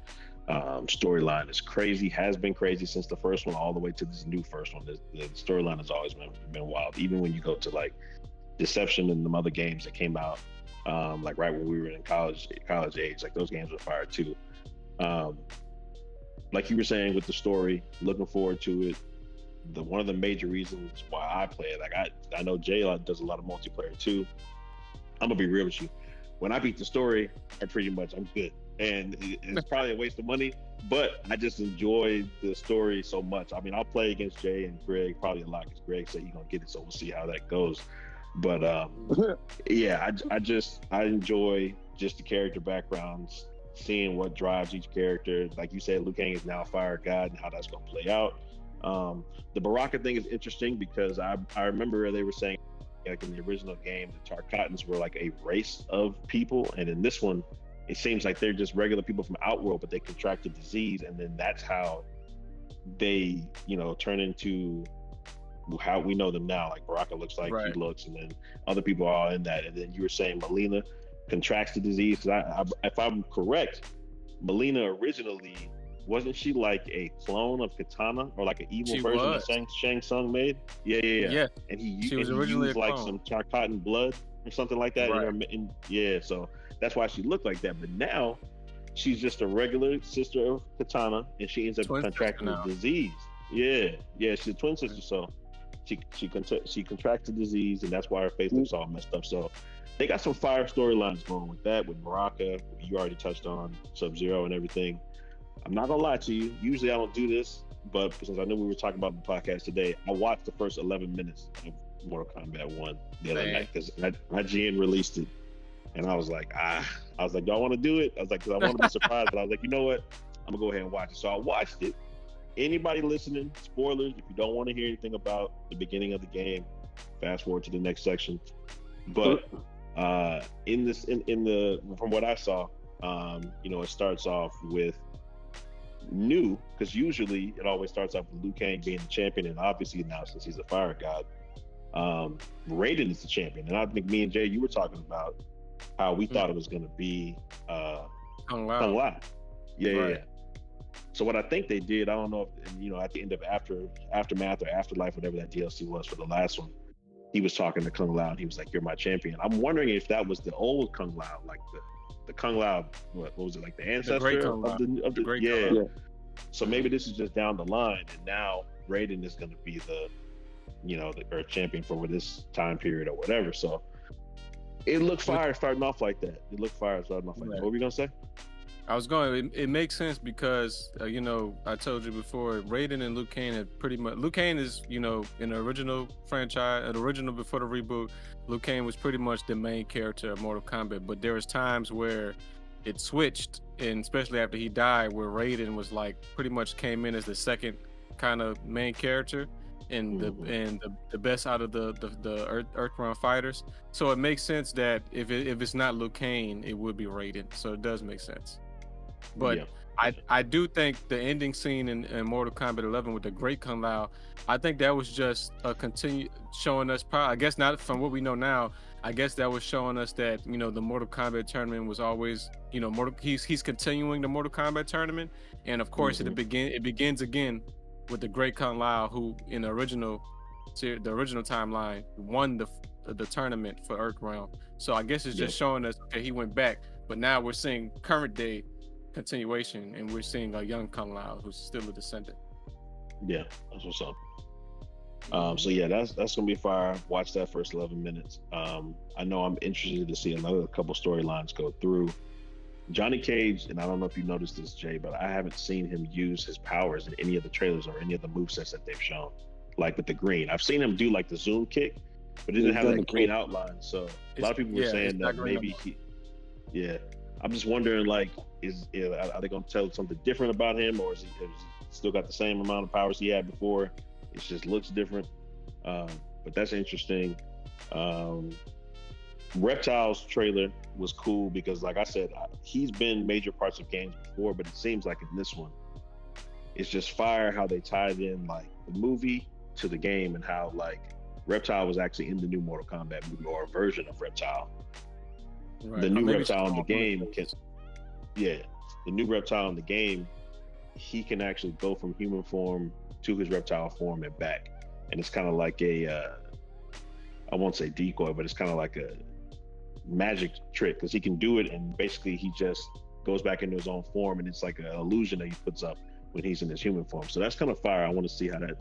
Storyline is crazy, has been crazy since the first one all the way to this new first one. The storyline has always been wild. Even when you go to like Deception and the other games that came out, like right when we were in college age, like those games were fire too. Like you were saying with the story, looking forward to it. One of the major reasons why I play it, like I know Jay does a lot of multiplayer too. I'm gonna be real with you. When I beat the story, I'm good. And it's probably a waste of money, but I just enjoy the story so much. I'll play against Jay and Greg probably a lot because Greg said he's gonna get it, so we'll see how that goes. But yeah, I enjoy just the character backgrounds, seeing what drives each character. Like you said, Liu Kang is now a fire god and how that's gonna play out. The Baraka thing is interesting because I remember they were saying, like in the original game, the Tarkatans were like a race of people, and in this one, it seems like they're just regular people from Outworld, but they contracted disease, and then that's how they, turn into how we know them now. Like Baraka looks like he Right. looks, and then other people are all in that. And then you were saying Melina contracts the disease. 'Cause if I'm correct, Melina originally wasn't she like a clone of Katana or like an evil She version was. that Shang Tsung made? Yeah. Yeah. And he She was and he originally used a like clone. some Charcatan blood or something like that. Right. Yeah, so that's why she looked like that. But now she's just a regular sister of Katana, and she ends up Twin sister contracting the now. disease. Yeah, she's a twin sister, so she contracts the disease, and that's why her face looks all messed up. So they got some fire storylines going with that. With Baraka, you already touched on Sub-Zero and everything. I'm not gonna lie to you. Usually I don't do this, but since I knew we were talking about the podcast today, I watched the first 11 minutes of Mortal Kombat 1 the other night because IGN released it, and I was like, do I want to do it? I was like, because I want to be surprised, but I was like, you know what? I'm gonna go ahead and watch it. So I watched it. Anybody listening, spoilers, if you don't want to hear anything about the beginning of the game, fast forward to the next section. But from what I saw, it starts off with new, because usually it always starts off with Liu Kang being the champion, and obviously now since he's a fire god, Raiden is the champion. And I think me and Jay, you were talking about how we thought it was going to be Kung Kung Lao. Lao. Yeah. Right. So what I think they did, I don't know if, at the end of Aftermath or Afterlife, whatever that DLC was for the last one, he was talking to Kung Lao and he was like, "You're my champion." I'm wondering if that was the old Kung Lao, like the Kung Lao, what was it, like the ancestor great Kung Lao. of the great yeah. Kung Lao. So maybe this is just down the line, and now Raiden is going to be the Earth champion for this time period or whatever. So it looked fire starting off like that. Right. What were you gonna say? I was going. It makes sense because I told you before, Raiden and Liu Kang had pretty much. Liu Kang is in the original franchise, before the reboot, Liu Kang was pretty much the main character of Mortal Kombat. But there was times where it switched, and especially after he died, where Raiden was like pretty much came in as the second kind of main character and the best out of the Earthrealm fighters. So it makes sense that if it's not Liu Kang, it would be Raiden. So it does make sense. But I do think the ending scene in Mortal Kombat 11 with the Great Kung Lao, I think that was just a showing us. I guess not from what we know now. I guess that was showing us that the Mortal Kombat tournament was always he's continuing the Mortal Kombat tournament, and of course it begins again with the Great Kung Lao, who in the original timeline won the tournament for Earthrealm. So I guess it's just showing us that he went back, but now we're seeing current day continuation, and we're seeing a young Kung Lao who's still a descendant. Yeah, that's what's up. So yeah, that's gonna be fire. Watch that first 11 minutes. I know I'm interested to see another couple storylines go through. Johnny Cage, and I don't know if you noticed this, Jay, but I haven't seen him use his powers in any of the trailers or any of the movesets that they've shown. Like with the green, I've seen him do like the zoom kick, but it didn't have that green outline. So a lot of people were saying that maybe I'm just wondering, like, are they going to tell something different about him, or is he still got the same amount of powers he had before? It just looks different. But that's interesting. Reptile's trailer was cool because, like I said, he's been major parts of games before, but it seems like in this one, it's just fire how they tied in like the movie to the game, and how like Reptile was actually in the new Mortal Kombat movie, or a version of Reptile. Right. The new Reptile in the game the new Reptile in the game, he can actually go from human form to his reptile form and back, and it's kind of like a I won't say decoy, but it's kind of like a magic trick, because he can do it, and basically he just goes back into his own form, and it's like an illusion that he puts up when he's in his human form. So that's kind of fire. I want to see how that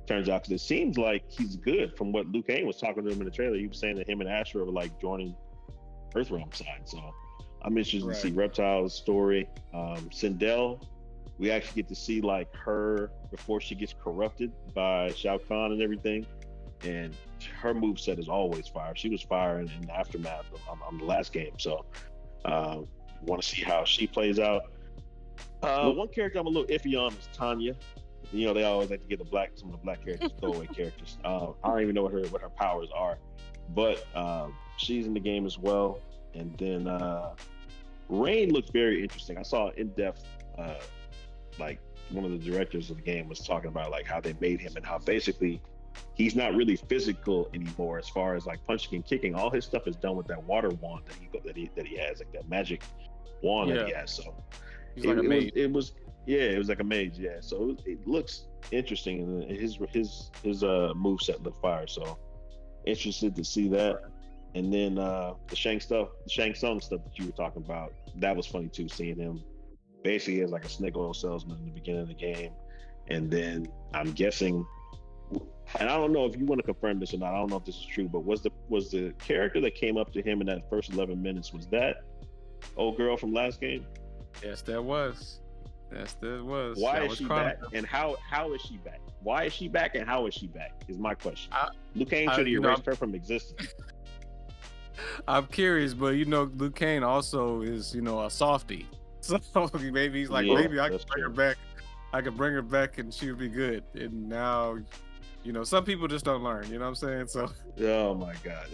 turns out, because it seems like he's good. From what Liu Kang was talking to him in the trailer, he was saying that him and Asher were like joining Earthrealm side. So I'm interested to see Reptile's story. Sindel, we actually get to see like her before she gets corrupted by Shao Kahn and everything, and her moveset is always fire. She was firing in the Aftermath on the last game. So want to see how she plays out. One character I'm a little iffy on is Tanya. They always like to get some of the black characters, throwaway characters. I don't even know what her powers are, but she's in the game as well. And then Rain looked very interesting. I saw in-depth, like one of the directors of the game was talking about like how they made him, and how basically he's not really physical anymore as far as like punching and kicking. All his stuff is done with that water wand that he has, like that magic wand that he has. So he's like a mage. It was like a mage. Yeah, so it looks interesting, and his moveset looked fire. So interested to see that. And then the Shang Tsung stuff that you were talking about, that was funny too. Seeing him basically as like a snake oil salesman in the beginning of the game, and then I'm guessing, and I don't know if you want to confirm this or not. I don't know if this is true, but was the character that came up to him in that first 11 minutes, was that old girl from last game? Yes, that was. Why is she back? And how is she back? Why is she back? And how is she back? Is my question. Liu Kang should have erased her from existence. I'm curious, but Liu Kang also is a softie. So maybe he's like, maybe I can bring her back. I could bring her back and she would be good. And now, some people just don't learn. You know what I'm saying? So. Oh my God,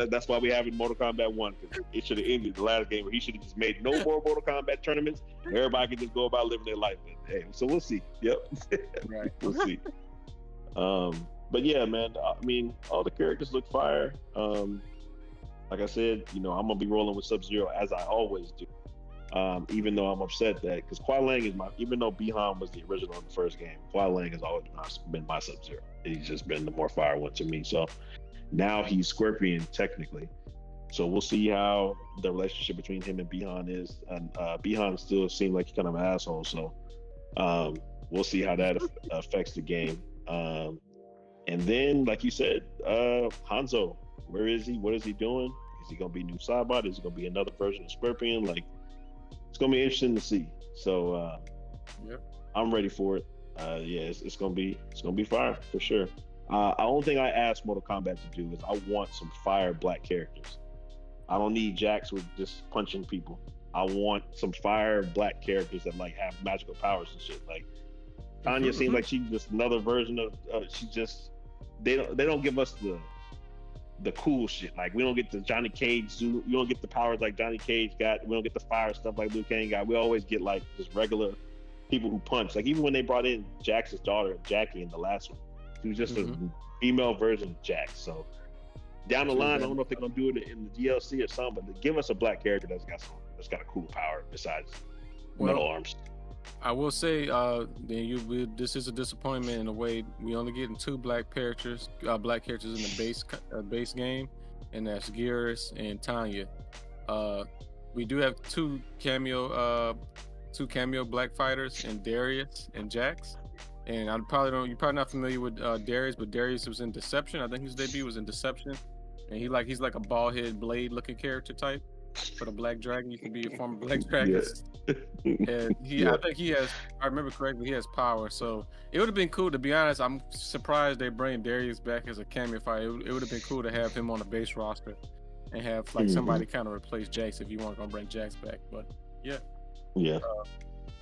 that's why we have in Mortal Kombat 1. Because it should have ended the last game where he should have just made no more Mortal Kombat tournaments. Everybody could just go about living their life. But, hey, so we'll see. Yep. Right. We'll see. But yeah, man. I mean, all the characters look fire. Like I said, I'm gonna be rolling with Sub-Zero as I always do. Even though I'm upset that, because Kuai Lang is even though Bi-Han was the original in the first game, Kuai Lang has always been my Sub-Zero. He's just been the more fire one to me. So now he's Scorpion technically. So we'll see how the relationship between him and Bi-Han is. And Bi-Han still seemed like he's kind of an asshole. So we'll see how that affects the game. And then, like you said, Hanzo, where is he? What is he doing? Is he gonna be new Cybot? Is he gonna be another version of Scorpion? Like, it's gonna be interesting to see. So I'm ready for it. It's gonna be fire for sure. The only thing I asked Mortal Kombat to do is I want some fire black characters. I don't need Jax with just punching people. I want some fire black characters that like have magical powers and shit. Like Tanya seems like she's just another version of. They don't give us the cool shit. Like, we don't get the Johnny Cage you don't get the powers like Johnny Cage got. We don't get the fire stuff like Liu Kang got. We always get like just regular people who punch. Like, even when they brought in Jax's daughter, Jackie, in the last one, she was just a female version of Jax. So down the line, I don't know if they're gonna do it in the DLC or something, but give us a black character that's got a cool power besides metal arms. I will say, this is a disappointment in a way. We only getting 2 black characters in the base game, and that's Geras and Tanya. We do have two cameo black fighters in Darius and Jax. And you're probably not familiar with Darius, but Darius was in Deception. I think his debut was in Deception, and he's like a bald head blade looking character type. For the Black Dragon, you can be a former Black Dragon. And I think he has, I remember correctly, he has power. So it would have been cool, to be honest. I'm surprised they bring Darius back as a cameo fighter. It would have been cool to have him on the base roster and have like somebody kind of replace Jax if you weren't gonna bring Jax back. But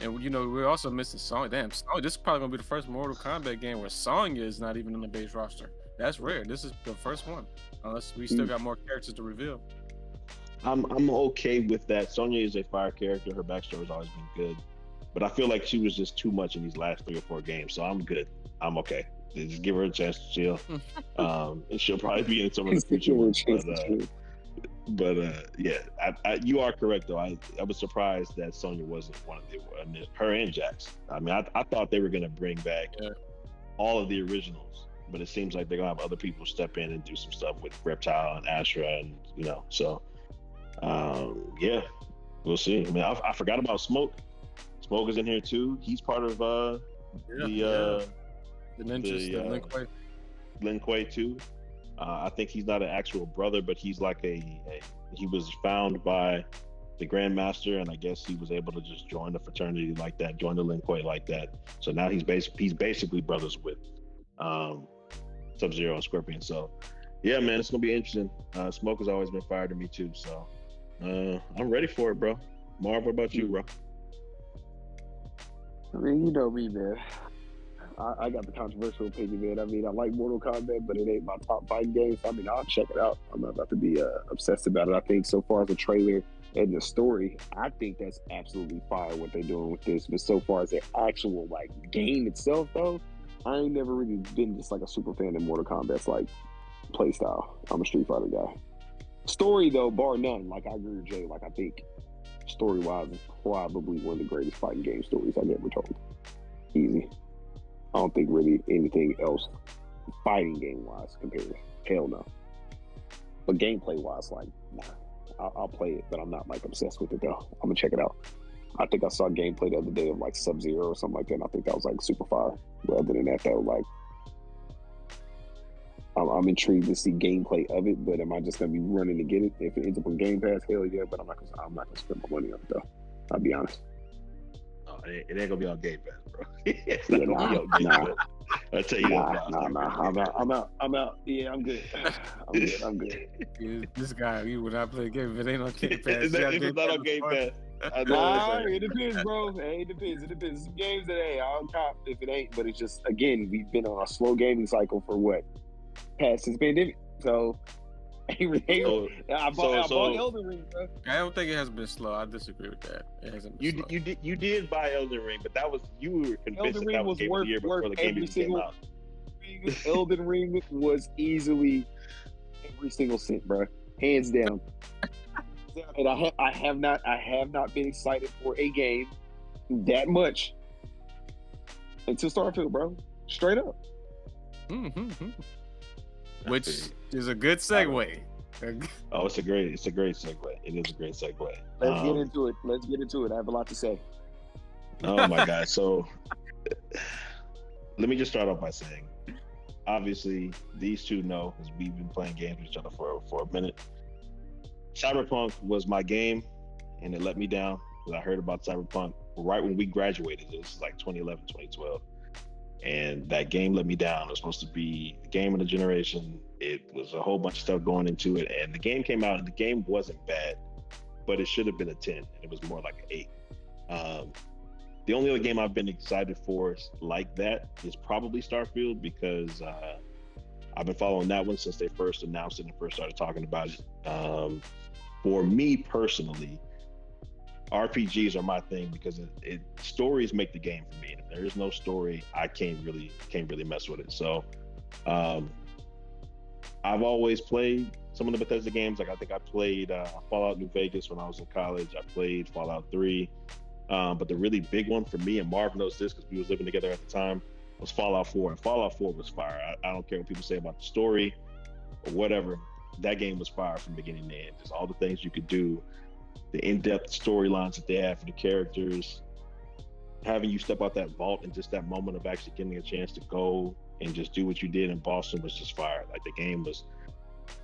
and we're also missing Sonya. Damn, Sonya, this is probably gonna be the first Mortal Kombat game where Sonya is not even on the base roster. That's rare. This is the first one, unless we still got more characters to reveal. I'm okay with that. Sonya is a fire character. Her backstory has always been good, but I feel like she was just too much in these last 3 or 4 games. So I'm good. I'm okay. Just give her a chance to chill. And she'll probably be in some of the future ones. But you are correct though. I was surprised that Sonya wasn't one of her and Jax. I mean, I thought they were gonna bring back all of the originals, but it seems like they're gonna have other people step in and do some stuff with Reptile and Astra, and so. We'll see. I mean, I forgot about Smoke. Smoke is in here too. He's part of the ninjas, the Lin Kuei too. I think he's not an actual brother, but he's like he was found by the Grandmaster, and I guess he was able to just join the fraternity like that, join the Lin Kuei like that. So now he's basically brothers with Sub-Zero and Scorpion. So yeah, man, it's gonna be interesting. Smoke has always been fire to me too. So I'm ready for it, bro. Marv, what about you, bro? I mean, you know me, man. I got the controversial opinion, man. I mean, I like Mortal Kombat, but it ain't my top fighting game. So, I mean, I'll check it out. I'm not about to be obsessed about it. I think so far as the trailer and the story, I think that's absolutely fire what they're doing with this. But so far as the actual like game itself, though, I ain't never really been just like a super fan of Mortal Kombat's like play style. I'm a Street Fighter guy. Story though, bar none. Like I agree with Jay. Like I think story wise is probably one of the greatest fighting game stories I've ever told. Easy. I don't think really anything else fighting game wise compares. Hell no. But gameplay wise, like nah. I'll play it, but I'm not like obsessed with it though. I'm gonna check it out. I think I saw gameplay the other day of like Sub-Zero or something like that, and I think that was like super fire. But other than that though, like I'm intrigued to see gameplay of it, but am I just gonna be running to get it? If it ends up on Game Pass, hell yeah, but I'm not gonna spend my money on it though. I'll be honest. Oh, it ain't gonna be on Game Pass, bro. It's Yeah, not gonna be on Game Pass. I'll tell you that. Nah. I'm out. Yeah, I'm good. I'm good. Yeah, this guy, he would not play a game if it ain't on Game Pass. If it's not on Game Pass, I know Nah, it depends, bro. Hey, it depends. Some games that I'll cop if it ain't, but it's just again, we've been on a slow gaming cycle for what? Past since pandemic. So I bought Elden Ring, bro. I don't think it has been slow. I disagree with that. It hasn't been slow. You did buy Elden Ring, but that was you were convinced Elden that Ring was game of the year before the game even came out. Elden Ring was easily every single cent, bro, hands down. And I have not been excited for a game that much until Starfield, bro. Straight up. Mm-hmm. Which is a good segue. Oh, it's a great segue. It is a great segue. Let's get into it. I have a lot to say. Oh my God. So let me just start off by saying, obviously, these two know because we've been playing games with each other for a minute. Cyberpunk was my game, and it let me down because I heard about Cyberpunk right when we graduated. It was like 2011, 2012. And that game let me down. It was supposed to be the game of the generation. It was a whole bunch of stuff going into it. And the game came out, and the game wasn't bad, but it should have been a 10. And it was more like an 8. The only other game I've been excited for like that is probably Starfield because I've been following that one since they first announced it and first started talking about it. For me personally, RPGs are my thing because it stories make the game for me. And if there is no story, I can't really mess with it. So I've always played some of the Bethesda games. Like I think I played Fallout New Vegas when I was in college. I played Fallout 3. But the really big one for me, and Marvin knows this because we was living together at the time, was Fallout 4. And Fallout 4 was fire. I don't care what people say about the story or whatever. That game was fire from beginning to end. Just all the things you could do, the in-depth storylines that they have for the characters, having you step out that vault and just that moment of actually getting a chance to go and just do what you did in Boston was just fire. Like the game was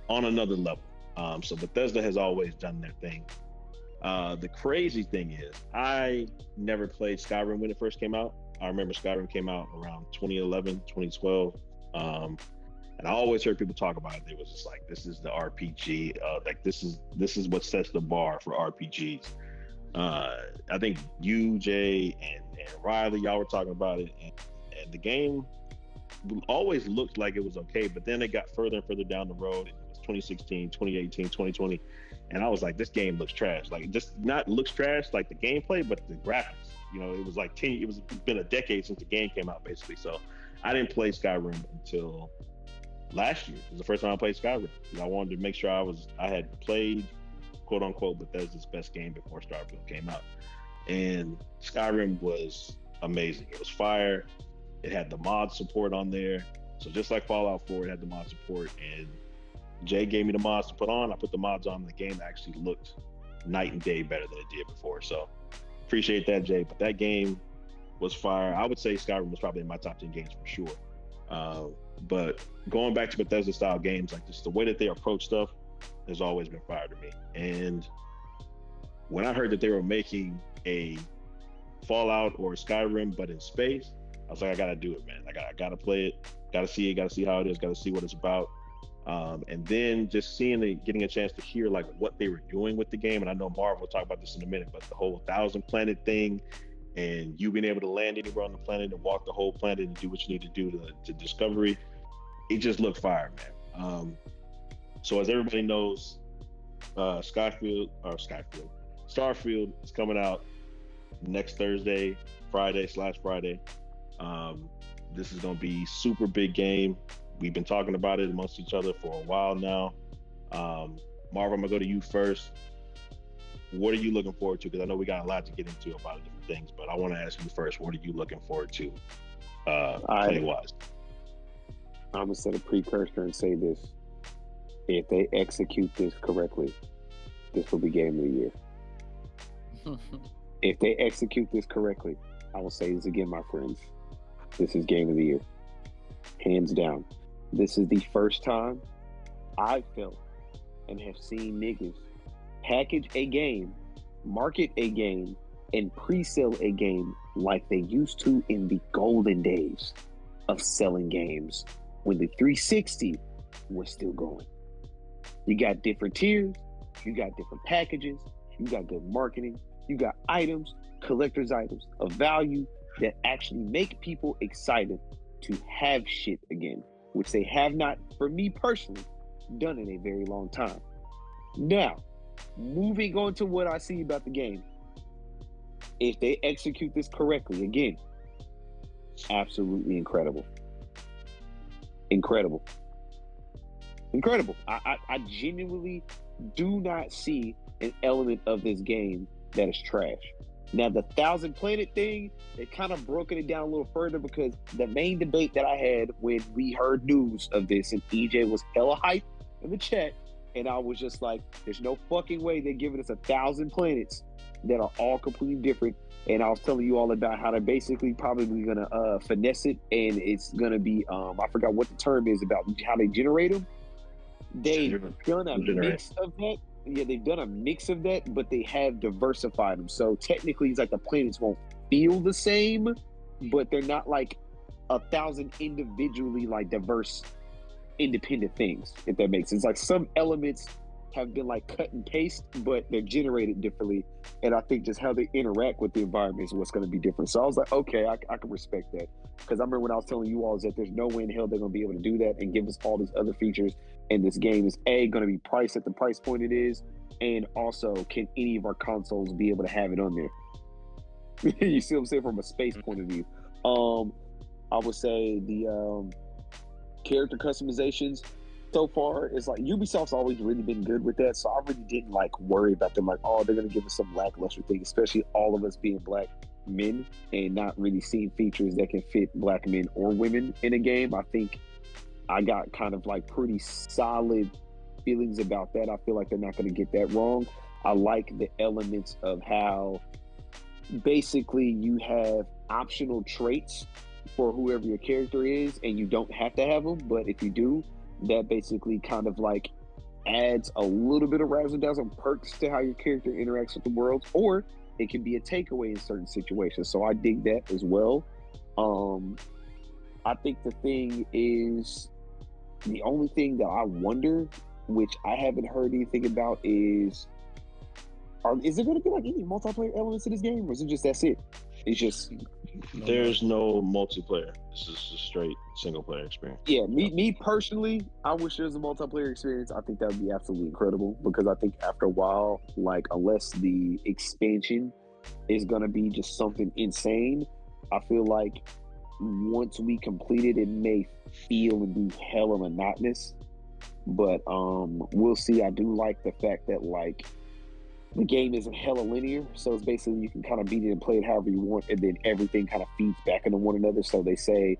on another level. So Bethesda has always done their thing. The crazy thing is I never played Skyrim when it first came out. I remember Skyrim came out around 2011, 2012. And I always heard people talk about it. They was just like, this is the RPG. Like this is what sets the bar for RPGs. I think you, Jay, and Riley, y'all were talking about it, and the game always looked like it was okay, but then it got further and further down the road. It was 2016, 2018, 2020, and I was like, this game looks trash. Like, just not looks trash like the gameplay, but the graphics. You know, it was like it's been a decade since the game came out, basically. So I didn't play Skyrim until last year. It was the first time I played Skyrim. I wanted to make sure I had played, quote unquote, Bethesda's best game before Starfield came out. And Skyrim was amazing. It was fire. It had the mod support on there. So just like Fallout 4, it had the mod support. And Jay gave me the mods to put on. I put the mods on. And the game actually looked night and day better than it did before. So appreciate that, Jay. But that game was fire. I would say Skyrim was probably in my top 10 games for sure. But going back to Bethesda style games, like just the way that they approach stuff has always been fire to me. And when I heard that they were making a Fallout or a Skyrim but in space, I was like, I gotta do it, man. I gotta play it, gotta see how it is, gotta see what it's about. And then just getting a chance to hear like what they were doing with the game. And I know Marv will talk about this in a minute, but the whole 1,000 planet thing, and you being able to land anywhere on the planet and walk the whole planet and do what you need to do to Discovery, it just looked fire, man. So as everybody knows, Starfield is coming out next Thursday, Friday. This is going to be super big game. We've been talking about it amongst each other for a while now. Marvin, I'm going to go to you first. What are you looking forward to? Because I know we got a lot to get into about different things, but I want to ask you first, what are you looking forward to play-wise? I'm going to set a precursor and say this. If they execute this correctly, this will be game of the year. If they execute this correctly, I will say this again, my friends. This is game of the year. Hands down. This is the first time I felt and have seen niggas package a game, market a game, and pre-sell a game like they used to in the golden days of selling games when the 360 was still going. You got different tiers, you got different packages, you got good marketing, you got items, collector's items of value that actually make people excited to have shit again, which they have not, for me personally, done in a very long time. Now, moving on to what I see about the game. If they execute this correctly, again, absolutely incredible. Incredible. I genuinely do not see an element of this game that is trash. Now, the 1,000 Planet thing, they kind of broken it down a little further because the main debate that I had when we heard news of this, and EJ was hella hype in the chat, and I was just like, there's no fucking way they're giving us 1,000 planets that are all completely different. And I was telling you all about how they're basically probably going to finesse it, and it's going to be, I forgot what the term is about how they generate them. They've done a mix of that. Yeah, they've done a mix of that, but they have diversified them. So technically, it's like the planets won't feel the same, but they're not like 1,000 individually like diverse, independent things, if that makes sense. Like some elements have been like cut and paste, but they're generated differently. And I think just how they interact with the environment is what's going to be different. So I was like, okay, I can respect that. Because I remember when I was telling you all is that there's no way in hell they're going to be able to do that and give us all these other features. And this game is going to be priced at the price point it is. And also, can any of our consoles be able to have it on there? You see what I'm saying? From a space point of view. I would say the character customizations so far is like Ubisoft's always really been good with that. So I really didn't like worry about them like, oh, they're going to give us some lackluster thing, especially all of us being black men and not really seeing features that can fit black men or women in a game. I think I got kind of like pretty solid feelings about that. I feel like they're not going to get that wrong. I like the elements of how basically you have optional traits for whoever your character is, and you don't have to have them, but if you do, that basically kind of like adds a little bit of razzle dazzle perks to how your character interacts with the world, or it can be a takeaway in certain situations. So I dig that as well. I think the thing is, the only thing that I wonder, which I haven't heard anything about, is there going to be like any multiplayer elements in this game, or is it just that's it? It's just there's no multiplayer. This is a straight single player experience. Yeah, me personally, I wish there was a multiplayer experience. I think that would be absolutely incredible, because I think after a while, like unless the expansion is gonna be just something insane, I feel like once we complete it, it may feel and be hella monotonous. But we'll see. I do like the fact that like the game isn't hella linear, so it's basically you can kind of beat it and play it however you want, and then everything kind of feeds back into one another. So they say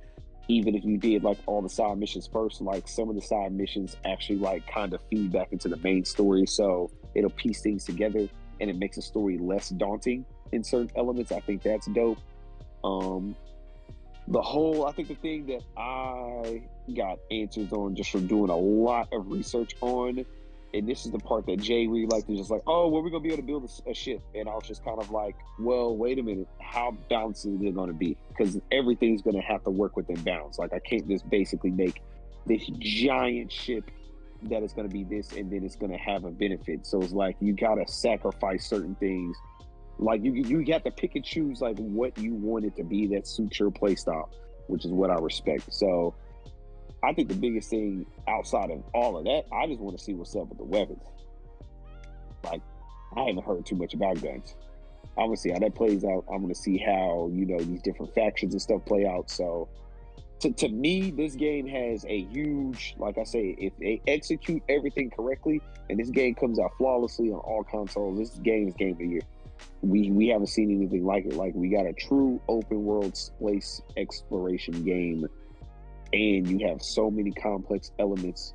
even if you did like all the side missions first, like some of the side missions actually like kind of feed back into the main story, so it'll piece things together and it makes the story less daunting in certain elements. I think that's dope. I think the thing that I got answers on just from doing a lot of research on, and this is the part that Jay really liked, is just like, oh, well, we're going to be able to build a ship. And I was just kind of like, well, wait a minute. How balanced is it going to be? Because everything's going to have to work within bounds. Like, I can't just basically make this giant ship that is going to be this, and then it's going to have a benefit. So it's like, you got to sacrifice certain things. Like, you have to pick and choose, like, what you want it to be that suits your play style, which is what I respect. So I think the biggest thing outside of all of that, I just want to see what's up with the weapons. Like, I haven't heard too much about guns. I want to see how that plays out. I'm going to see how, these different factions and stuff play out. So to me, this game has a huge, like I say, if they execute everything correctly and this game comes out flawlessly on all consoles, this game is game of the year. We haven't seen anything like it. Like, we got a true open world space exploration game, and you have so many complex elements.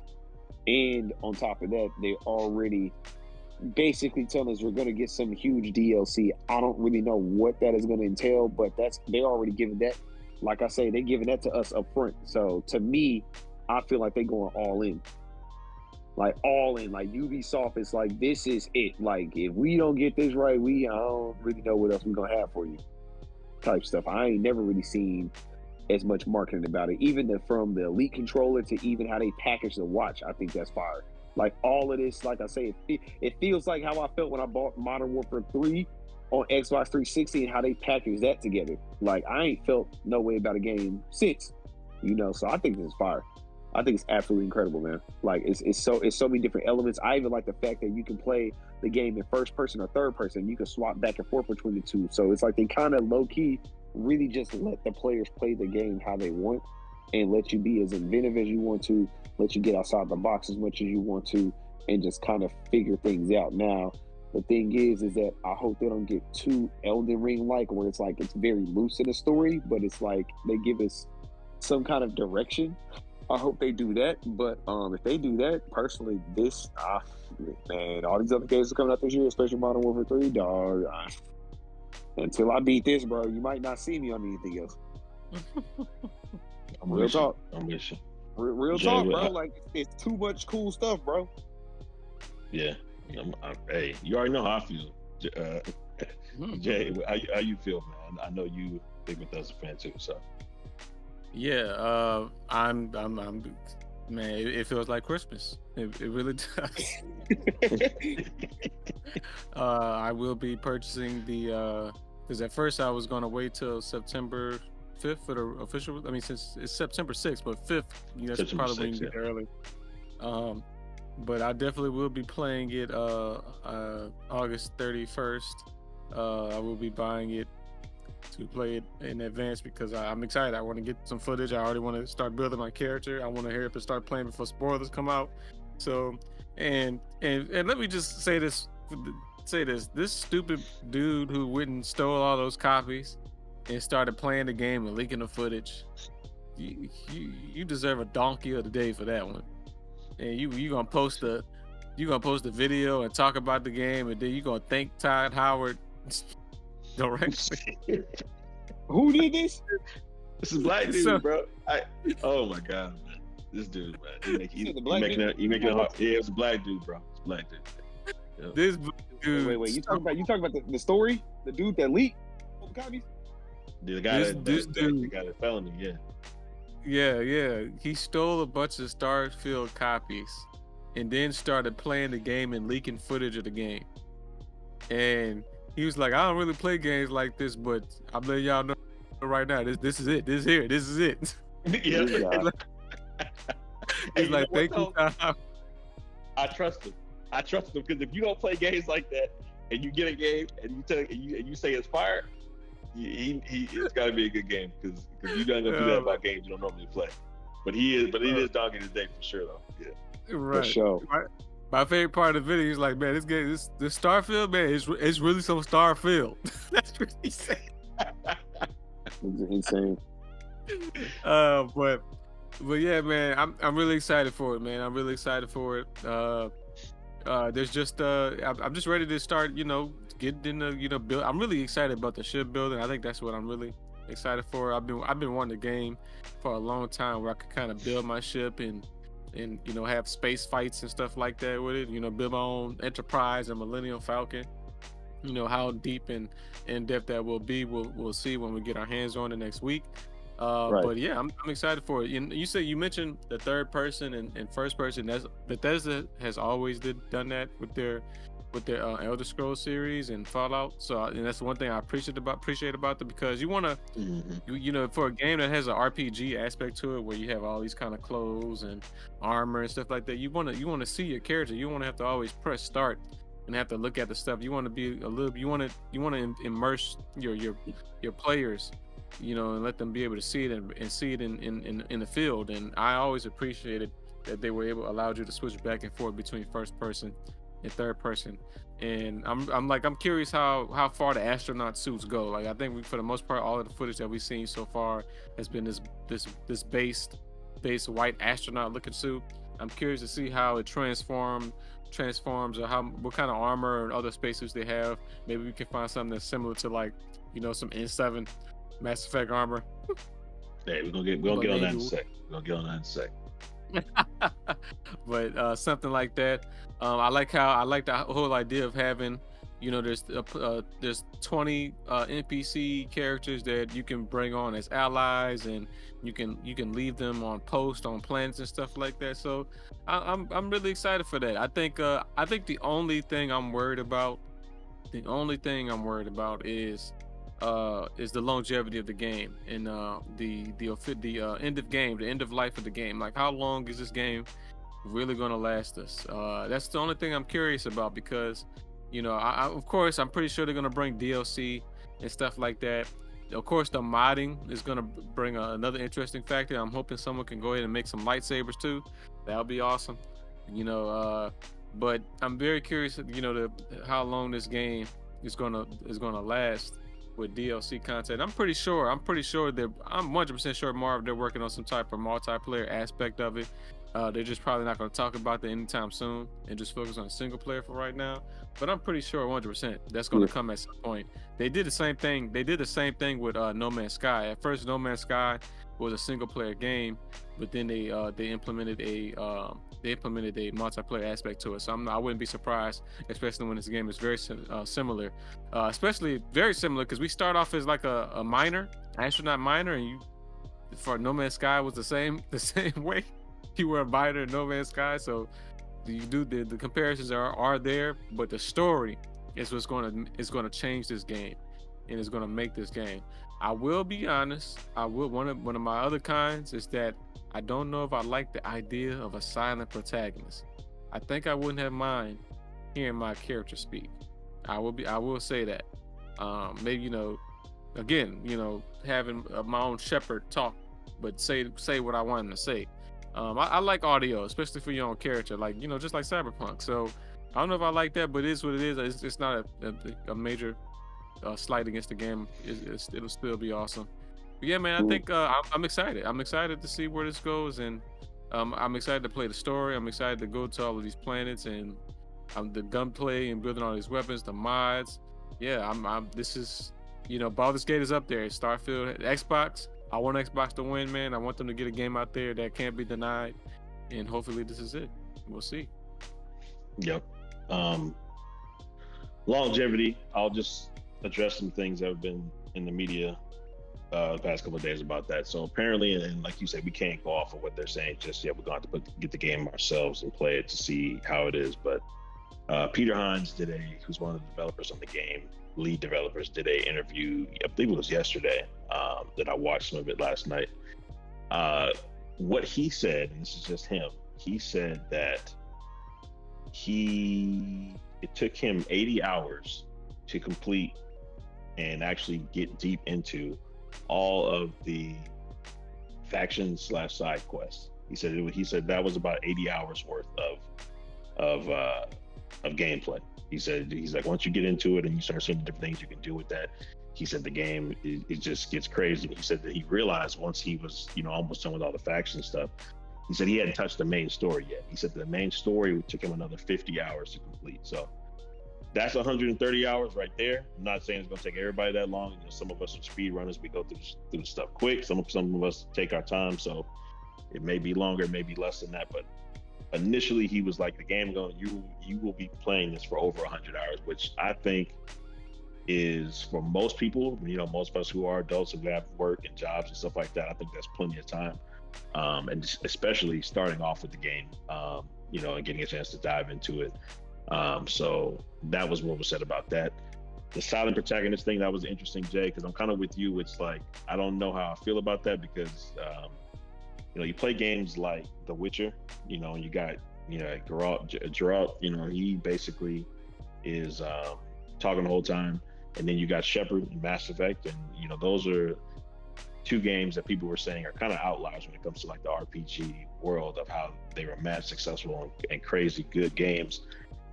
And on top of that, they already basically telling us we're going to get some huge DLC. I don't really know what that is going to entail, but they're already giving that. Like I say, they're giving that to us up front. So to me, I feel like they're going all in. Like all in. Like Ubisoft is like, this is it. Like, if we don't get this right, I don't really know what else we're gonna have for you. Type stuff. I ain't never really seen as much marketing about it. Even from the Elite controller to even how they package the watch, I think that's fire. Like all of this, like I say, it feels like how I felt when I bought Modern Warfare 3 on Xbox 360 and how they package that together. Like, I ain't felt no way about a game since, so I think this is fire. I think it's absolutely incredible, man. Like, it's so many different elements. I even like the fact that you can play the game in first person or third person. You can swap back and forth between the two. So it's like they kind of low key really just let the players play the game how they want and let you be as inventive as you want to, let you get outside the box as much as you want to, and just kind of figure things out. Now, the thing is that I hope they don't get too Elden Ring-like, where it's like it's very loose in the story, but it's like they give us some kind of direction. I hope they do that. But if they do that, personally, man, all these other games are coming out this year, especially Modern Warfare 3, dog. Until I beat this, bro, you might not see me on anything else. Real talk. I'm with you. Real talk, bro. Like, it's too much cool stuff, bro. Yeah. Hey, you already know how I feel. Jay, how you feel, man? I know you big Bethesda fan too, so. Yeah, I'm man, it feels like Christmas. It really does. I will be purchasing because at first I was going to wait till September 5th for the official. I mean, since it's September 6th, but 5th, it's probably a bit early. But I definitely will be playing it August 31st. I will be buying it to play it in advance because I'm excited. I want to get some footage. I already want to start building my character. I want to hurry up and start playing before spoilers come out. So, and let me just say this. This stupid dude who went and stole all those copies and started playing the game and leaking the footage, you deserve a donkey of the day for that one. And you gonna post the video and talk about the game, and then you gonna thank Todd Howard directly. Who did this? This is black dude, bro. Oh my god, man. This dude, man. He making it hard. Yeah, it's a black dude, bro. It's a black dude. Yep. This dude. Wait. You talking about the story? The dude that leaked all the copies? The guy that got a felony, yeah. Yeah. He stole a bunch of Starfield copies and then started playing the game and leaking footage of the game. And he was like, I don't really play games like this, but I'm letting y'all know right now, this is it. This is it. Yeah. He's like, thank you, Tom. I trust him because if you don't play games like that and you get a game and you say it's fire, it's got to be a good game because you're not gonna do that about games you don't normally play. But he is dogging his day for sure though. Yeah, right. For sure. My favorite part of the video is like, man, this game, this Starfield, man, it's really some Starfield. That's what he said. It's insane. But yeah, man, I'm really excited for it, man. I'm really excited for it. There's just I'm just ready to start, get in the, build. I'm really excited about the ship building. I think that's what I'm really excited for. I've been wanting a game for a long time where I could kind of build my ship and have space fights and stuff like that with it. Build my own Enterprise and Millennium Falcon. How deep and in depth that will be, we'll see when we get our hands on it next week. Right. But yeah, I'm excited for it. You mentioned the third person and first person. Bethesda has always done that with their Elder Scrolls series and Fallout. So and that's one thing I appreciate about them, because you want to, for a game that has an RPG aspect to it, where you have all these kind of clothes and armor and stuff like that, you want to see your character. You want to have to always press start and have to look at the stuff. You want to be you want to immerse your players and let them be able to see it and see it in the field. And I always appreciated that they were allowed you to switch back and forth between first person and third person. And I'm curious how far the astronaut suits go. Like, I think for the most part, all of the footage that we've seen so far has been this base white astronaut looking suit. I'm curious to see how it transforms, or what kind of armor and other spacesuits they have. Maybe we can find something that's similar to, like, some N7 Mass Effect armor. Hey, we're gonna get on that in a sec. But something like that. I like the whole idea of having, there's 20 NPC characters that you can bring on as allies, and you can leave them on post on planets and stuff like that. So I'm really excited for that. I think the only thing I'm worried about is the longevity of the game, and the end of game, the end of life of the game. Like, how long is this game really going to last us? That's the only thing I'm curious about, because of course, I'm pretty sure they're going to bring DLC and stuff like that. Of course, the modding is going to bring another interesting factor. I'm hoping someone can go ahead and make some lightsabers too. That would be awesome. But I'm very curious, how long this game is going to last with DLC content. I'm pretty sure I'm 100% sure, Marv, they're working on some type of multiplayer aspect of it. They're just probably not going to talk about that anytime soon and just focus on single player for right now. But I'm pretty sure 100% that's going to come at some point. They did the same thing. They did the same thing with No Man's Sky. At first, No Man's Sky was a single player game, but then they implemented a multiplayer aspect to it. So I wouldn't be surprised, especially when this game is very similar, especially very similar, because we start off as like a miner, astronaut miner, and for No Man's Sky was the same way. You were a miner in No Man's Sky, so the comparisons are there, but the story is what's going to change this game, and it's going to make this game. I will be honest. One of my other kinds is that I don't know if I like the idea of a silent protagonist. I think I wouldn't have mind hearing my character speak. I will say that. Maybe having my own shepherd talk, but say what I want him to say. I like audio, especially for your own character, like, just like Cyberpunk. So I don't know if I like that, but it is what it is. It's not a major slight against the game. It'll still be awesome. But yeah, man, I think I'm excited. I'm excited to see where this goes, and I'm excited to play the story. I'm excited to go to all of these planets, and the gunplay and building all these weapons, the mods. Yeah, this is, Baldur's Gate is up there. Starfield, Xbox. I want Xbox to win, man. I want them to get a game out there that can't be denied, and hopefully this is it. We'll see. Yep. Longevity. I'll just address some things that have been in the media the past couple of days about that. So apparently, and like you said, we can't go off of what they're saying just yet. We're going to have to get the game ourselves and play it to see how it is. But Peter Hines who's one of the developers on the game, lead developers, did a interview, I believe it was yesterday, that I watched some of it last night. What he said, and this is just him, he said that it took him 80 hours to complete and actually get deep into all of the faction/side quests. He said that was about 80 hours worth of gameplay. He's like, once you get into it and you start seeing the different things you can do with that, he said the game it just gets crazy. He said that he realized once he was almost done with all the faction stuff, he said he hadn't touched the main story yet. He said the main story took him another 50 hours to complete. So that's 130 hours right there. I'm not saying it's going to take everybody that long. Some of us are speed runners. We go through the stuff quick. Some of us take our time. So it may be longer, it may be less than that. But initially, he was like, the game you will be playing this for over 100 hours, which I think is, for most people, most of us who are adults and have work and jobs and stuff like that, I think that's plenty of time. And especially starting off with the game, and getting a chance to dive into it. So that was what was said about that. The silent protagonist thing, that was interesting, Jay, because I'm kind of with you. It's like, I don't know how I feel about that, because you play games like The Witcher, and you got Geralt, he basically is talking the whole time, and then you got Shepard in Mass Effect, and those are two games that people were saying are kind of outliers when it comes to like the RPG world of how they were mad successful and crazy good games,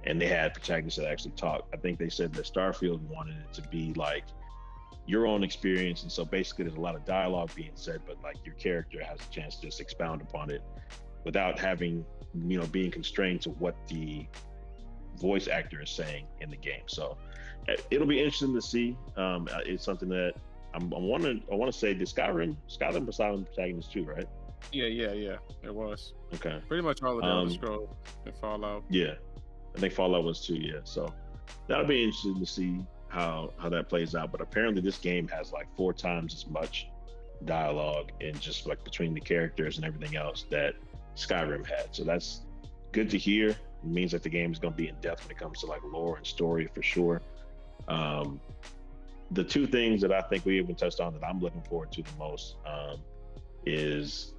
and they had protagonists that actually talk. I think they said that Starfield wanted it to be like your own experience, and so basically there's a lot of dialogue being said, but like your character has a chance to just expound upon it without having, you know, being constrained to what the voice actor is saying in the game. So it'll be interesting to see. It's something that I want to say, did Skyrim was silent protagonist too, right? Yeah. It was. Okay. Pretty much all of the Elder Scrolls and Fallout. Yeah, I think Fallout was too. Yeah, so that'll be interesting to see how that plays out. But apparently, this game has like 4 times as much dialogue and just like between the characters and everything else that Skyrim had. So that's good to hear. It means that the game is going to be in depth when it comes to like lore and story for sure. The two things that I think we even touched on that I'm looking forward to the most is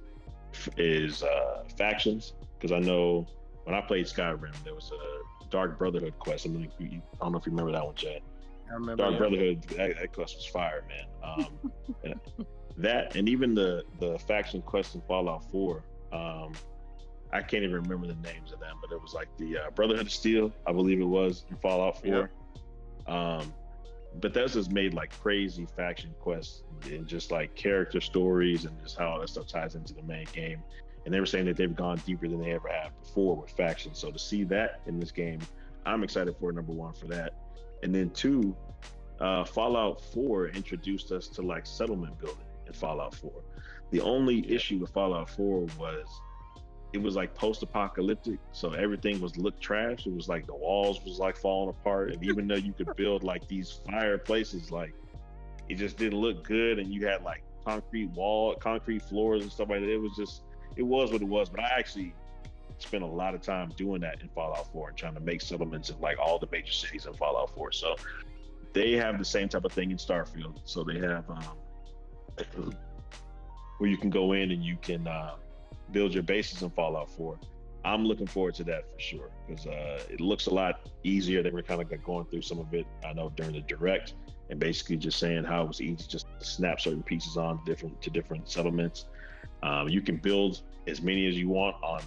factions, because I know when I played Skyrim there was a Dark Brotherhood quest. I don't know if you remember that one, Jay. I remember. Dark Brotherhood, that quest was fire, man. And that, and even the faction quest in Fallout 4. I can't even remember the names of them, but it was like the Brotherhood of Steel, I believe it was, in Fallout 4. Yeah. Bethesda's made like crazy faction quests and just like character stories and just how all that stuff ties into the main game. And they were saying that they've gone deeper than they ever have before with factions. So to see that in this game, I'm excited for, number one, for that. And then 2, Fallout 4 introduced us to like settlement building in Fallout 4. The only issue with Fallout 4 was it was like post-apocalyptic, so everything looked trash. It was like the walls was like falling apart, and even though you could build like these fireplaces, like it just didn't look good, and you had like concrete floors and stuff like that. It was what it was. But I actually spent a lot of time doing that in Fallout 4 and trying to make settlements in like all the major cities in Fallout 4. So they have the same type of thing in Starfield. So they have where you can go in and you can build your bases in Fallout 4. I'm looking forward to that for sure, because it looks a lot easier. They were kind of going through some of it, I know, during the direct, and basically just saying how it was easy just to snap certain pieces on to different settlements. You can build as many as you want on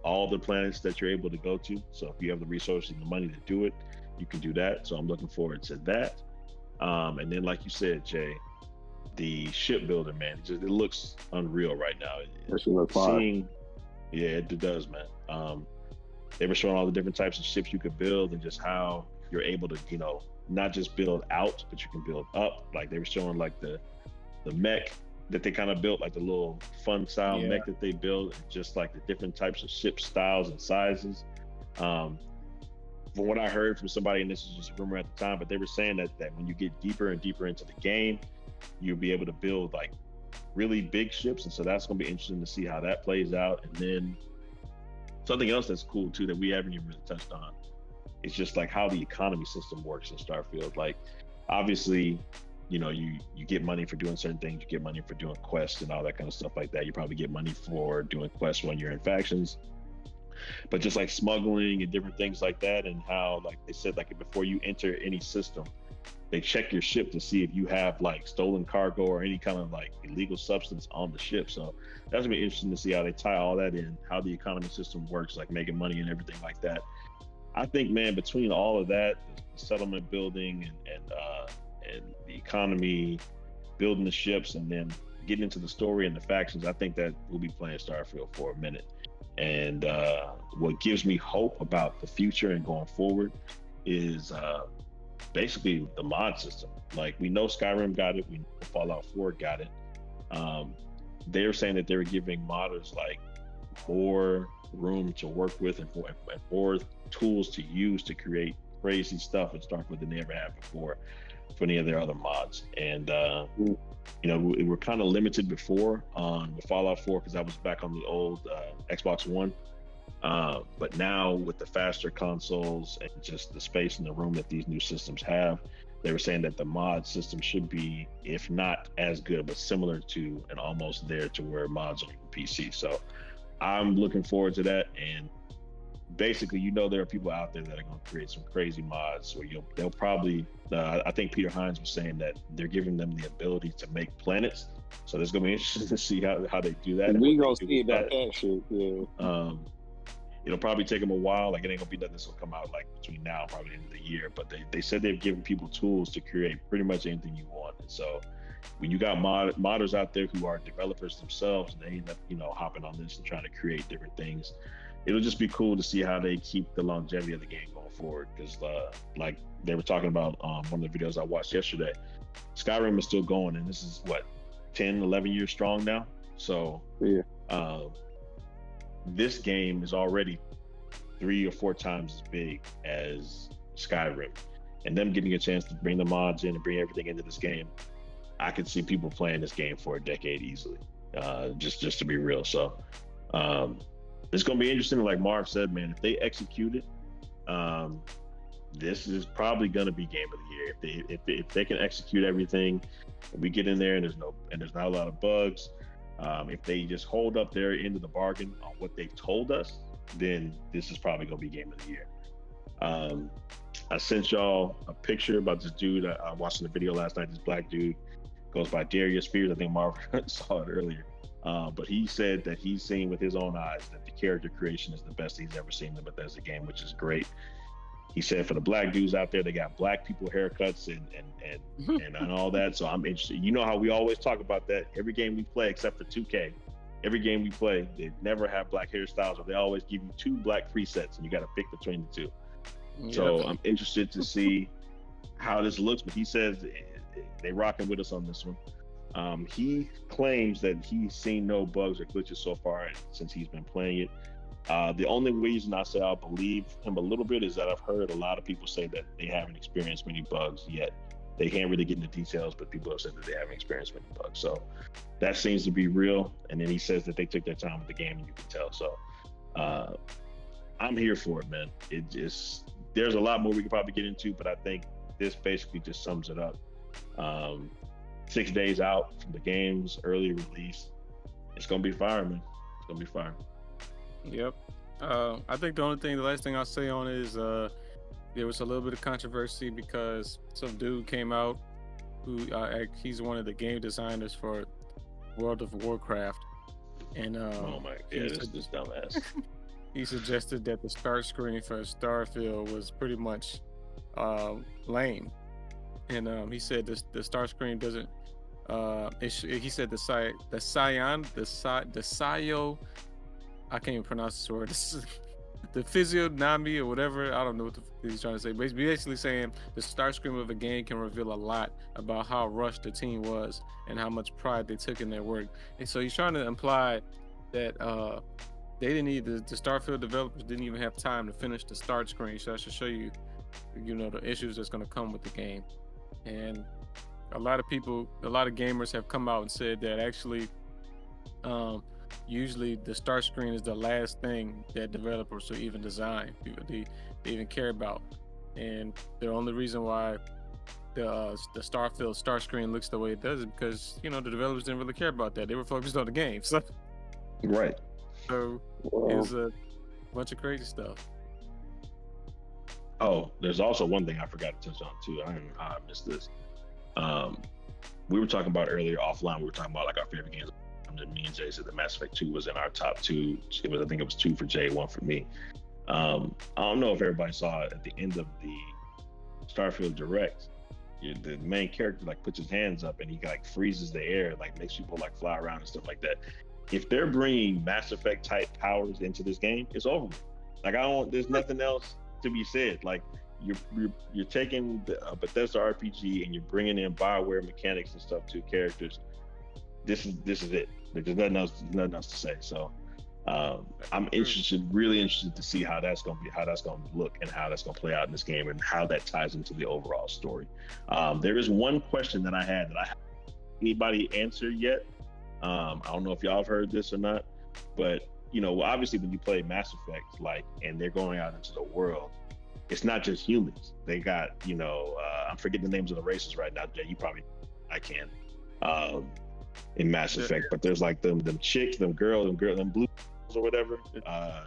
all the planets that you're able to go to. So if you have the resources and the money to do it, you can do that. So I'm looking forward to that. And then, like you said, Jay, the shipbuilder, man, it looks unreal right now. Yeah, it does, man. They were showing all the different types of ships you could build and just how you're able to, you know, not just build out, but you can build up. Like they were showing like the mech that they kind of built, like the little fun style mech that they built, and just like the different types of ship styles and sizes. From what I heard from somebody, and this is just a rumor at the time, but they were saying that when you get deeper and deeper into the game, you'll be able to build like really big ships. And so that's going to be interesting to see how that plays out. And then something else that's cool too that we haven't even really touched on, it's just like how the economy system works in Starfield. Like obviously, you know, you get money for doing certain things, you get money for doing quests and all that kind of stuff like that. You probably get money for doing quests when you're in factions, but just like smuggling and different things like that, and how like they said, like before you enter any system, they check your ship to see if you have like stolen cargo or any kind of like illegal substance on the ship. So that's gonna be interesting to see how they tie all that in, how the economy system works, like making money and everything like that. I think, man, between all of that, the settlement building and the economy, building the ships, and then getting into the story and the factions, I think that we'll be playing Starfield for a minute. And what gives me hope about the future and going forward is basically the mod system. Like we know Skyrim got it, we know Fallout 4 got it. They were saying that they were giving modders like more room to work with and more tools to use to create crazy stuff in Starfield than they ever had before for any of their other mods. And you know, we were kind of limited before on the Fallout 4 because I was back on the old Xbox One. But now with the faster consoles and just the space in the room that these new systems have, they were saying that the mod system should be, if not as good, but similar to and almost there to where mods on PC. So I'm looking forward to that. And basically, you know, there are people out there that are going to create some crazy mods where they'll probably, I think Peter Hines was saying that they're giving them the ability to make planets So there's gonna be interesting to see how they do that. And we gonna see about that shit. Yeah. It'll probably take them a while. Like, it ain't gonna be nothing that's gonna come out like between now and probably the end of the year. But they said they've given people tools to create pretty much anything you want. And so when you got modders out there who are developers themselves, and they end up hopping on this and trying to create different things, it'll just be cool to see how they keep the longevity of the game going forward. Because like they were talking about one of the videos I watched yesterday, Skyrim is still going, and this is what 10, 11 years strong now. So yeah. This game is already 3 or 4 times as big as Skyrim, and them getting a chance to bring the mods in and bring everything into this game, I could see people playing this game for a decade easily. Just to be real. So it's gonna be interesting. Like Marv said, man, if they execute it, this is probably gonna be game of the year. If they can execute everything, and we get in there and there's not a lot of bugs. If they just hold up their end of the bargain on what they've told us, then this is probably going to be game of the year. I sent y'all a picture about this dude. I watched the video last night. This black dude goes by Darius Spears. I think Marvin saw it earlier. But he said that he's seen with his own eyes that the character creation is the best he's ever seen in the Bethesda game, which is great. He said for the black dudes out there, they got black people haircuts and all that. So I'm interested. You know how we always talk about that. Every game we play, except for 2K, every game we play, they never have black hairstyles, or they always give you 2 black presets, and you got to pick between the 2. Yeah. So I'm interested to see how this looks. But he says they rocking with us on this one. He claims that he's seen no bugs or glitches so far since he's been playing it. The only reason I say I'll believe him a little bit is that I've heard a lot of people say that they haven't experienced many bugs yet. They can't really get into details, but people have said that they haven't experienced many bugs. So that seems to be real. And then he says that they took their time with the game, and you can tell. So I'm here for it, man. There's a lot more we could probably get into, but I think this basically just sums it up. 6 days out from the game's early release. It's going to be fire, man. It's going to be fire. Yep. I think the last thing I'll say on it is there was a little bit of controversy because some dude came out who he's one of the game designers for World of Warcraft, and oh my god, this dumbass. He suggested that the start screen for Starfield was pretty much lame, and he said the start screen doesn't. He said the Scio. I can't even pronounce this word. This is the physiognomy or whatever. I don't know what he's trying to say. But he's basically saying the start screen of a game can reveal a lot about how rushed the team was and how much pride they took in their work. And so he's trying to imply that they didn't need the Starfield developers didn't even have time to finish the start screen. So I should show you, the issues that's going to come with the game. And a lot of gamers have come out and said that actually, usually the start screen is the last thing that developers will even design, they even care about. And the only reason why the Starfield start screen looks the way it does is because, the developers didn't really care about that. They were focused on the game. So, right. So it was a bunch of crazy stuff. Oh, there's also one thing I forgot to touch on too. I missed this. We were talking about earlier offline, we were talking about like our favorite games. And me and Jay said that Mass Effect 2 was in our top 2. I think it was 2 for Jay, 1 for me. I don't know if everybody saw it at the end of the Starfield Direct. The main character like puts his hands up and he like freezes the air, like makes people like fly around and stuff like that. If they're bringing Mass Effect type powers into this game, it's over. Like there's nothing else to be said. Like you're taking the Bethesda RPG and you're bringing in BioWare mechanics and stuff to characters. This is it. There's nothing else to say. So I'm really interested to see how that's going to look and how that's going to play out in this game and how that ties into the overall story. There is one question that I had that I haven't anybody answered yet. I don't know if y'all have heard this or not, but obviously when you play Mass Effect, and they're going out into the world, it's not just humans. They got I'm forgetting the names of the races right now. Jay, you probably I can. In Mass Effect, but there's like them chicks, them blues or whatever.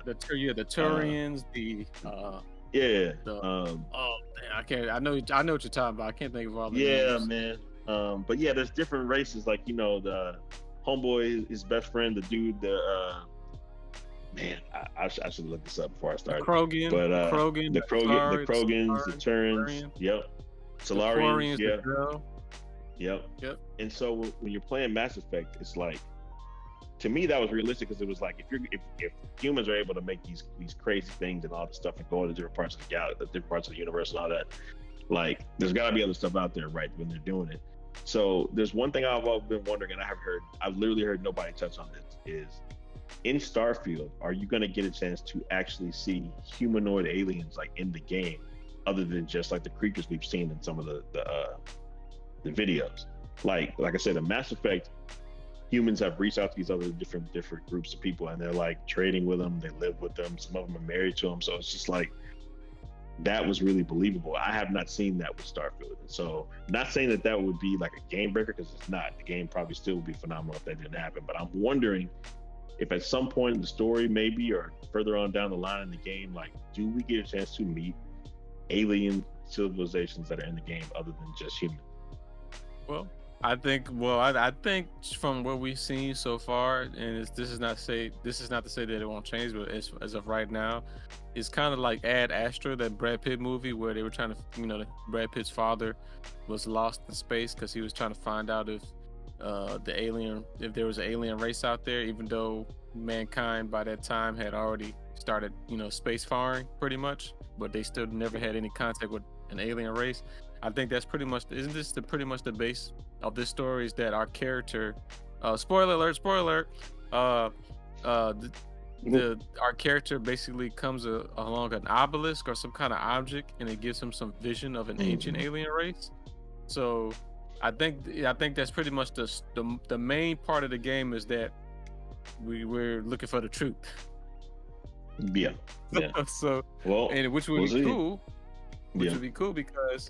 The Turians, I can't. I know what you're talking about. I can't think of all the names. Man. But yeah, there's different races. Like the homeboy, his best friend, the dude, man, I should look this up before I started. Krogan, But Krogan, the Atari, Krogans, the Turans, Solarians, yep, the Solarians, Quarians, yeah, the girl. yep. And so when you're playing Mass Effect, it's like, to me that was realistic because it was like if humans are able to make these crazy things and all this stuff and go to different parts of the galaxy, different parts of the universe and all that, like there's got to be other stuff out there, right, when they're doing it. So there's one thing I've always been wondering, and I've literally heard nobody touch on this, is in Starfield, are you going to get a chance to actually see humanoid aliens like in the game, other than just like the creatures we've seen in some of the videos? Like I said, in Mass Effect, humans have reached out to these other different groups of people, and they're like trading with them. They live with them. Some of them are married to them. So it's just like, that was really believable. I have not seen that with Starfield. And so, not saying that would be like a game breaker, because it's not. The game probably still would be phenomenal if that didn't happen. But I'm wondering if at some point in the story, maybe, or further on down the line in the game, like, do we get a chance to meet alien civilizations that are in the game other than just human? Well, I think from what we've seen so far, and this is not to say that it won't change, but as of right now, it's kind of like Ad Astra, that Brad Pitt movie where they were trying to, Brad Pitt's father was lost in space because he was trying to find out if there was an alien race out there, even though mankind by that time had already started, space faring pretty much, but they still never had any contact with an alien race. I think that's pretty much, isn't this pretty much the base of this story, is that our character, spoiler alert, our character basically comes along an obelisk or some kind of object, and it gives him some vision of an ancient alien race. So I think that's pretty much the main part of the game, is that we're looking for the truth. Yeah. So, well, and which would be cool. Would be cool because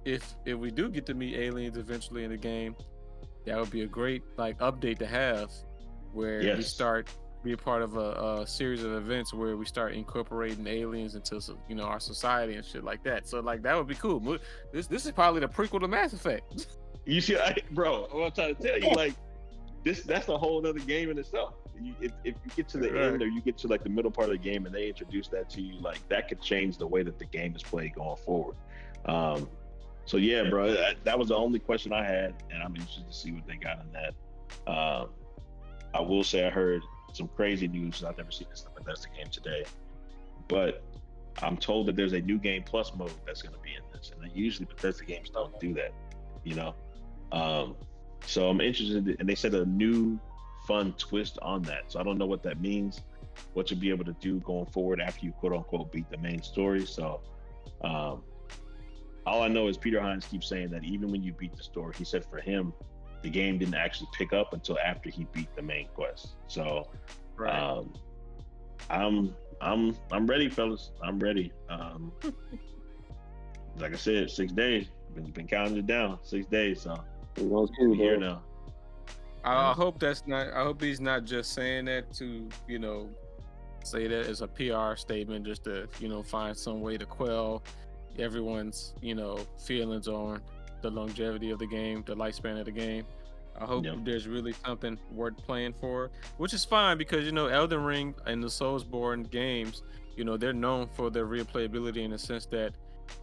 if we do get to meet aliens eventually in the game, that would be a great update to have, where we start be a part of a series of events where we start incorporating aliens into our society and shit like that. So that would be cool. This is probably the prequel to Mass Effect. You see, bro, what I'm trying to tell you, that's a whole other game in itself. If you get to the end, or you get to the middle part of the game and they introduce that to you, that could change the way that the game is played going forward. So yeah, bro, that was the only question I had, and I'm interested to see what they got in that. I will say I heard some crazy news. I've never seen this in the Bethesda game today, but I'm told that there's a new game plus mode that's going to be in this, and usually Bethesda games don't do that, So I'm interested, and they said a new fun twist on that. So I don't know what that means, what you'll be able to do going forward after you quote unquote beat the main story. So all I know is Peter Hines keeps saying that even when you beat the story, he said for him, the game didn't actually pick up until after he beat the main quest. So I'm ready, fellas. I'm ready. Like I said, 6 days. Been counting it down. 6 days. So we're here now. I hope he's not just saying that to say that as a PR statement, just to find some way to quell everyone's feelings on the longevity of the game, the lifespan of the game. I hope there's really something worth playing for, which is fine because Elden Ring and the Soulsborne games, they're known for their replayability in the sense that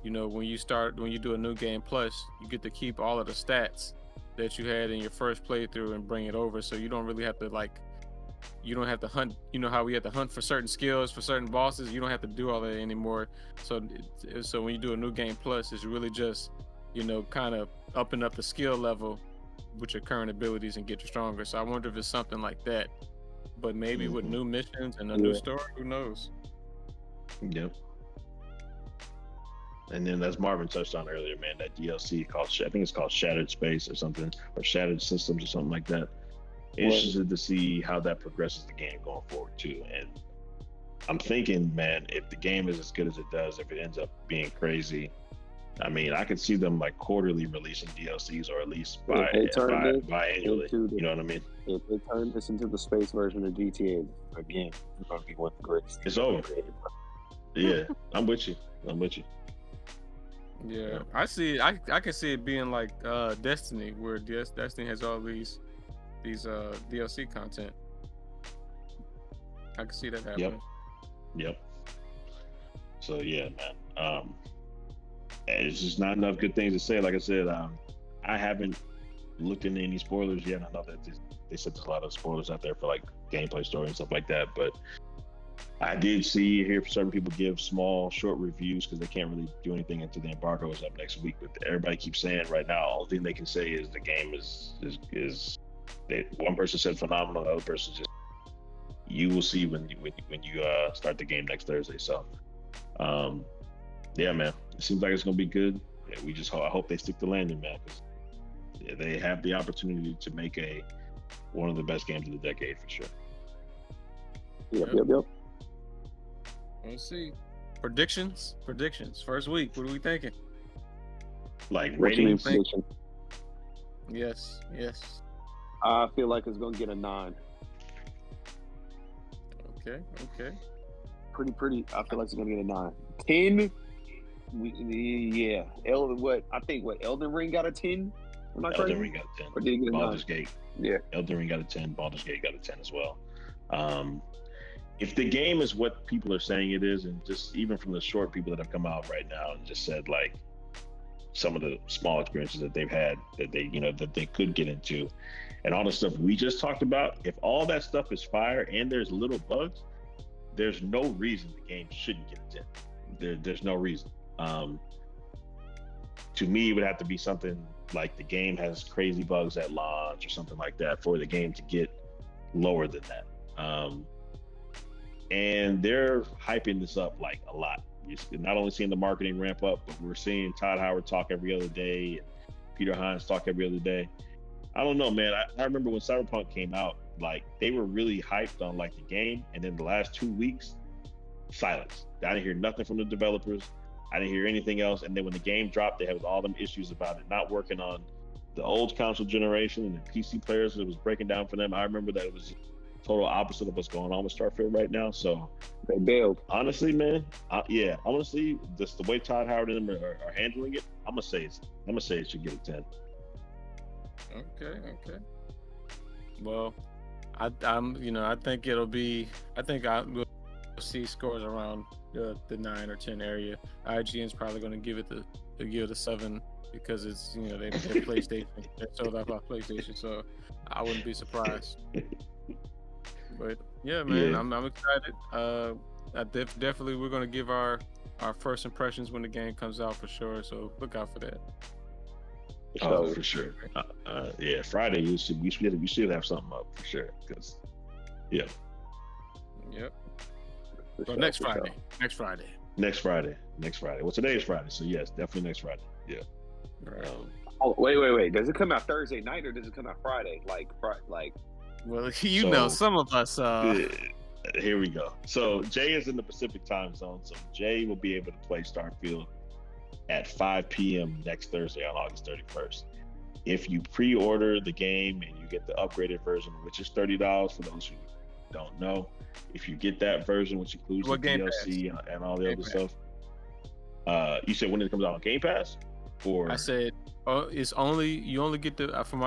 when you do a new game plus, you get to keep all of the stats that you had in your first playthrough and bring it over, so you don't really have to you don't have to hunt, how we had to hunt for certain skills for certain bosses. You don't have to do all that anymore. So when you do a new game plus, it's really just kind of upping up the skill level with your current abilities and get you stronger. So I wonder if it's something like that, but maybe with new missions and a new story, who knows? Yep. And then, as Marvin touched on earlier, man, that DLC I think it's called Shattered Space or something, or Shattered Systems or something like that. Interested to see how that progresses the game going forward too. And I'm thinking, man, if the game is as good as it does, if it ends up being crazy, I mean, I could see them quarterly releasing DLCs, or at least biannually. You know what I mean? If they turn this into the space version of GTA, again, it's going to be one of the greatest. It's over. Yeah, I'm with you. Yeah, I see. I can see it being like Destiny, where Destiny has all these DLC content. I can see that happening. Yep. So yeah, man. It's just not enough good things to say. Like I said, I haven't looked into any spoilers yet. I know that they said there's a lot of spoilers out there for like gameplay story and stuff like that, but I did hear certain people give small, short reviews because they can't really do anything until the embargo is up next week. But everybody keeps saying right now, all thing they can say is the game is one person said phenomenal, the other person just, you will see when you start the game next Thursday. So, yeah, man, it seems like it's gonna be good. Yeah, I hope they stick to landing, man, because they have the opportunity to make one of the best games of the decade for sure. Yep. Let's see. Predictions. First week. What are we thinking? Like What you mean ratings? prediction? Yes. I feel like it's gonna get a 9. Okay. Pretty. I feel like it's gonna get a 9. 10. Yeah. Elden Ring got a 10? Am I Elden crazy? Ring got a 10. Or did he get a 9? Baldur's Gate. Yeah. Elden Ring got a 10. Baldur's Gate got a 10 as well. If the game is what people are saying it is, and just even from the short people that have come out right now and just said like some of the small experiences that they've had that they could get into, and all the stuff we just talked about, if all that stuff is fire and there's little bugs, there's no reason the game shouldn't get a 10. There's no reason. To me, it would have to be something like the game has crazy bugs at launch or something like that for the game to get lower than that. And they're hyping this up like a lot. You're not only seeing the marketing ramp up, but we're seeing Todd Howard talk every other day, and Peter Hines talk every other day. I don't know, man. I remember when Cyberpunk came out, like they were really hyped on like the game, and then the last 2 weeks, silence. I didn't hear nothing from the developers. I didn't hear anything else. And then when the game dropped, they had all them issues about it not working on the old console generation and the PC players. It was breaking down for them. I remember that it was total opposite of what's going on with Starfield right now. So they bailed. Honestly, man, honestly, just the way Todd Howard and them are handling it, I'm gonna say it should get a 10. Okay. Well, I think it'll be. I think we'll see scores around the 9 or 10 area. IGN's probably going to give it a 7 because it's they PlayStation. They're sold out by PlayStation, so I wouldn't be surprised. But yeah, man, yeah. I'm excited. Definitely, we're going to give our first impressions when the game comes out for sure. So look out for that. Oh, for sure. Yeah, Friday we should have something up for sure. Yep. So next Friday. Next Friday. Well, today is Friday, so yes, definitely next Friday. Yeah. Oh, wait. Does it come out Thursday night or does it come out Friday? Well, some of us. Here we go. So Jay is in the Pacific time zone, so Jay will be able to play Starfield at 5 p.m. next Thursday on August 31st. If you pre-order the game and you get the upgraded version, which is $30 for those who don't know, if you get that version, which includes the DLC and all the other stuff, you said when it comes out on Game Pass, or I said, it's you only get the from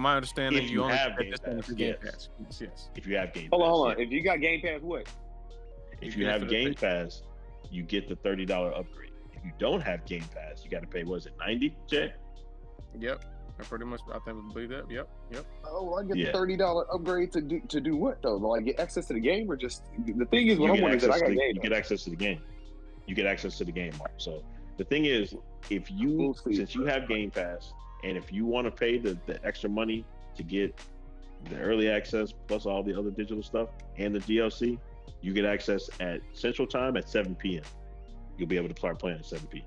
my understanding, you only get the Game Pass. Yes. If you have Game Pass. Hold on. If you got Game Pass, what? If you have Game Pass, you get the $30 upgrade. If you don't have Game Pass, you got to pay. What is it, $90, Jay? Yep. I pretty much, I think we believe that. Yep. Oh, I get the $30 upgrade to do what though? Like get access to the game, or just the thing is, what I'm wondering is that I got Game Pass. You get access to the game. You get access to the game, Mark. So the thing is, since you have Game Pass, and if you want to pay the extra money to get the early access plus all the other digital stuff and the DLC, you get access at Central Time at 7 p.m. You'll be able to start playing at 7 p.m.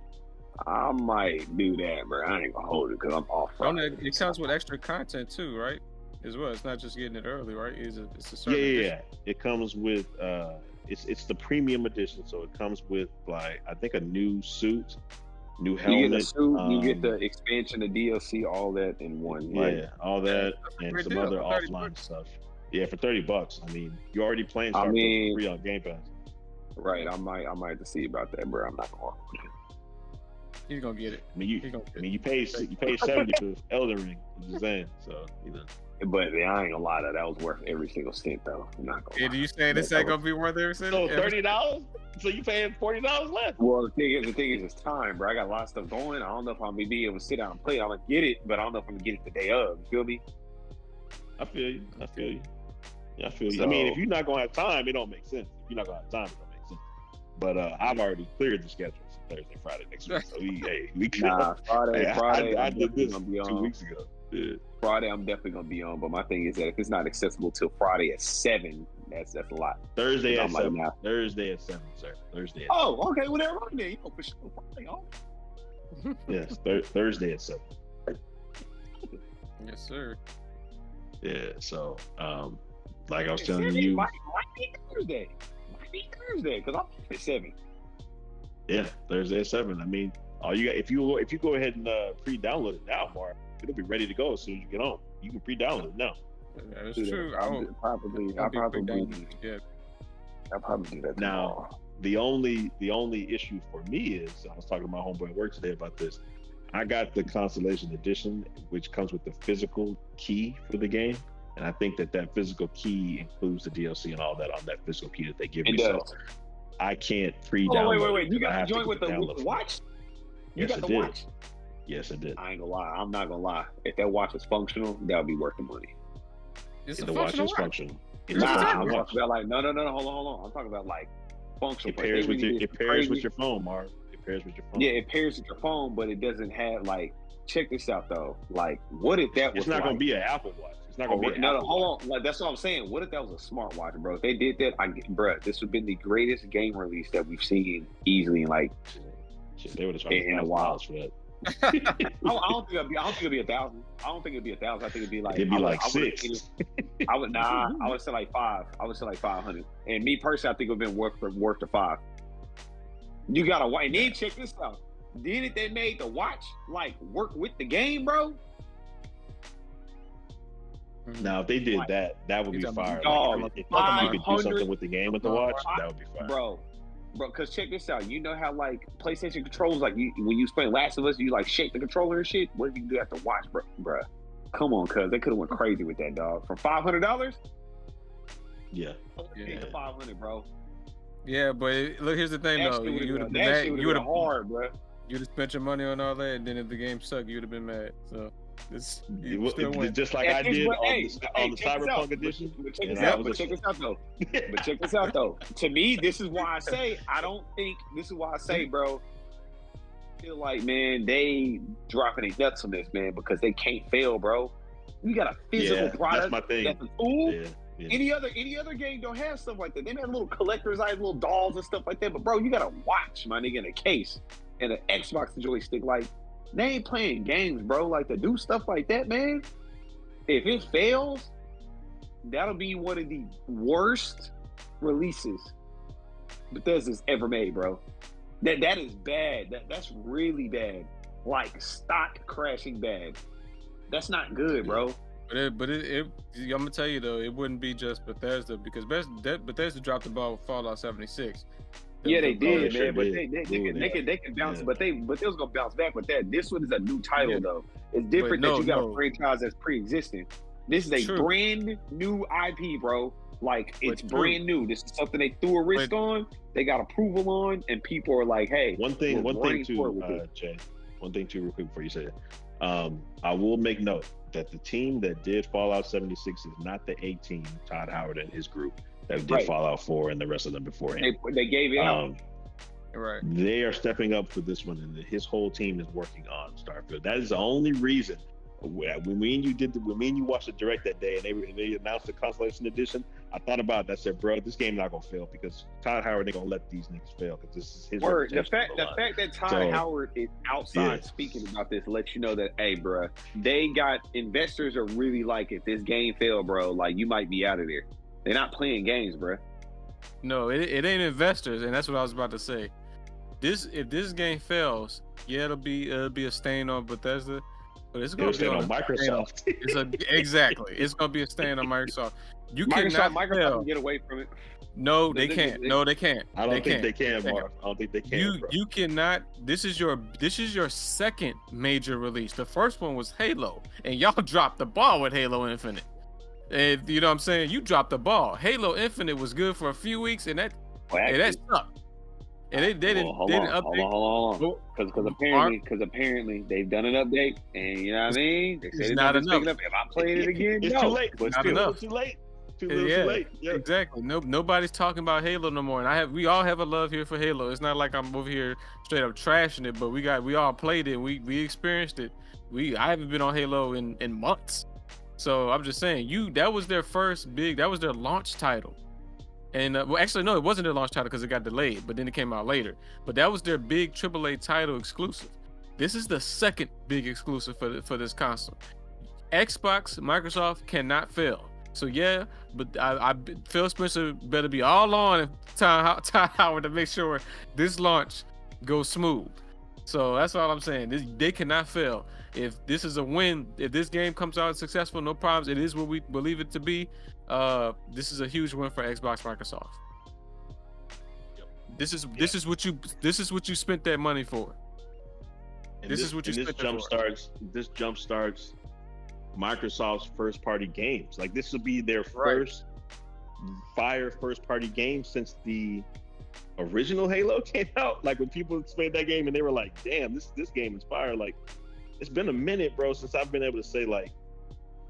I might do that, bro. I ain't gonna hold it because I'm off. It comes with extra content too, right? As well, it's not just getting it early, right? It's a certain edition. It comes with it's the premium edition, so it comes with like I think a new suit, new helmet. You get the suit, you get the expansion, the DLC, all that in one. All that and some other offline stuff. Yeah, for $30. I mean, you're already playing Starfield free on Game Pass. Right, I might have to see about that, bro. I'm not going with it. He's gonna get it. I mean, you paid 70 for Elden Ring. I'm just saying. So But I ain't gonna lie, that was worth every single cent, though. I'm not gonna lie. Do you say this ain't gonna be worth every cent? So $30? So you paying $40 less? Well, the thing is, it's time, bro. I got a lot of stuff going. I don't know if I'm gonna be able to sit down and play. I'm gonna get it, but I don't know if I'm gonna get it the day of. You feel me? I feel you. Yeah, I feel you. So, I mean, if you're not gonna have time, it don't make sense. If you're not gonna have time, it don't make sense. But I've already cleared the schedule for Thursday, Friday next week. So we can. Nah, Friday. I did this 2 weeks ago. Yeah. Friday, I'm definitely gonna be on. But my thing is that if it's not accessible till Friday at 7, that's a lot. Thursday at 7. Thursday at 7, sir. Thursday. Oh, okay. Well, they're right there. You know, for sure. Friday, Yes, Thursday at 7. Yes, sir. Yeah. So, like I was telling you, might be Thursday. Because I'm at 7. Yeah, Thursday at 7. I mean, all you got if you go ahead and pre-download it now, Mark, it'll be ready to go as soon as you get home. You can pre-download it now. That's true. I'll probably do that tomorrow. Now, the only issue for me is, I was talking to my homeboy at work today about this. I got the Constellation Edition, which comes with the physical key for the game, and I think that physical key includes the DLC and all that on that physical key that they give you. So I can't pre-download. Oh, wait! You got to join with the watch? You got the watch? Yes, I did. I ain't gonna lie. I'm not gonna lie. If that watch was functional, that would be worth the money. The watch is functional. I'm talking about like no. Hold on. I'm talking about like functional. It pairs with your phone, Mark. It pairs with your phone. Yeah, it pairs with your phone, but it doesn't have like. Check this out though. Like, what if that was? It's not gonna be an Apple Watch. It's not gonna be. No, hold on. Like, that's what I'm saying. What if that was a smartwatch, bro? If they did that, this would have been the greatest game release that we've seen easily. Like, shit, they would have charged in a while for that. I don't think it'd be 1,000. I don't think it'd be 1,000. I think it'd be like 6. I would say like 5. I would say like 500. And me personally, I think it would have been worth the 5. You gotta watch. And then check this out. Then if they made the watch like work with the game, bro. Now if they did that would be fire. Like, if you could do something with the game with the watch, that would be fire. Bro, because check this out. You know how like PlayStation controls, like when you was playing Last of Us, you like shake the controller and shit. What do you do after watch, bro? Come on, cuz they could have went crazy with that, dog. For $500? Yeah. 500, bro. Yeah, but look, here's the thing though. You would have been mad. You would have hard, bro. You'd have spent your money on all that, and then if the game sucked, you'd have been mad. So this just like I did on the Cyberpunk edition. But check this out though. To me, this is why I say bro. I feel like, man, they dropping their nuts on this, man, because they can't fail, bro. You got a physical product. That's my thing. That's a tool. Yeah. Any other game don't have stuff like that. They have little collector's items, little dolls and stuff like that. But bro, you got to watch, my nigga, in a case and an Xbox joystick. Like, they ain't playing games, bro. Like, to do stuff like that, man. If it fails, that'll be one of the worst releases Bethesda's ever made, bro. That is bad. That's really bad. Like, stock crashing bad. That's not good, bro. But I'm gonna tell you though, it wouldn't be just Bethesda, because Bethesda dropped the ball with Fallout 76. Yeah, they did, man. But they can bounce. But they was gonna bounce back with that. This one is a new title though. It's different that you got a franchise that's pre-existing. This is a brand new IP, bro. Like, it's brand new. This is something they threw a risk on. They got approval on, and people are like, "Hey." One thing too, Jay. One thing too, real quick before you say it. I will make note that the team that did Fallout 76 is not the A team, Todd Howard and his group, that did Fallout 4 and the rest of them before him. They gave it out. Right. They are stepping up for this one, and his whole team is working on Starfield. That is the only reason. When me and you watched the direct that day, and they announced the Constellation Edition, I thought about that. I said, bro, this game not gonna fail, because Todd Howard ain't gonna let these niggas fail, because this is his word. The fact that Todd Howard is outside speaking about this lets you know that, hey, bro, they got investors are really like, if this game fail, bro, like, you might be out of there. They're not playing games, bro. No, it ain't investors, and that's what I was about to say. If this game fails, it'll be a stain on Bethesda. But it's It'll gonna be stand on on Microsoft. Exactly. It's gonna be a stand on Microsoft. Microsoft can get away from it. No, they can't. No, they can't. I don't think they can, Marv. I don't think they can. You cannot. This is your second major release. The first one was Halo, and y'all dropped the ball with Halo Infinite. And you know what I'm saying? You dropped the ball. Halo Infinite was good for a few weeks, and that sucked. And they didn't update. Hold on. Because apparently they've done an update, and you know what I mean. They it's not enough. If I'm playing it again, it's too late. It's not enough. Too late. Too late. Yep. Exactly. Nobody's talking about Halo no more. And we all have a love here for Halo. It's not like I'm over here straight up trashing it, but we all played it. We experienced it. I haven't been on Halo in months. So I'm just saying, that was their launch title. And well, actually, no, it wasn't their launch title because it got delayed, but then it came out later. But that was their big AAA title exclusive. This is the second big exclusive for this console. Xbox, Microsoft cannot fail. So yeah, but Phil Spencer better be all on Tom Howard to make sure this launch goes smooth. So that's all I'm saying. They cannot fail. If this is a win, if this game comes out successful, no problems. It is what we believe it to be. This is a huge win for Xbox, Microsoft. This is what you spent that money for. This jumpstarts Microsoft's first party games. Like this will be their first party game since the original Halo came out. Like when people played that game and they were like, "Damn, this game is fire!" Like it's been a minute, bro, since I've been able to say like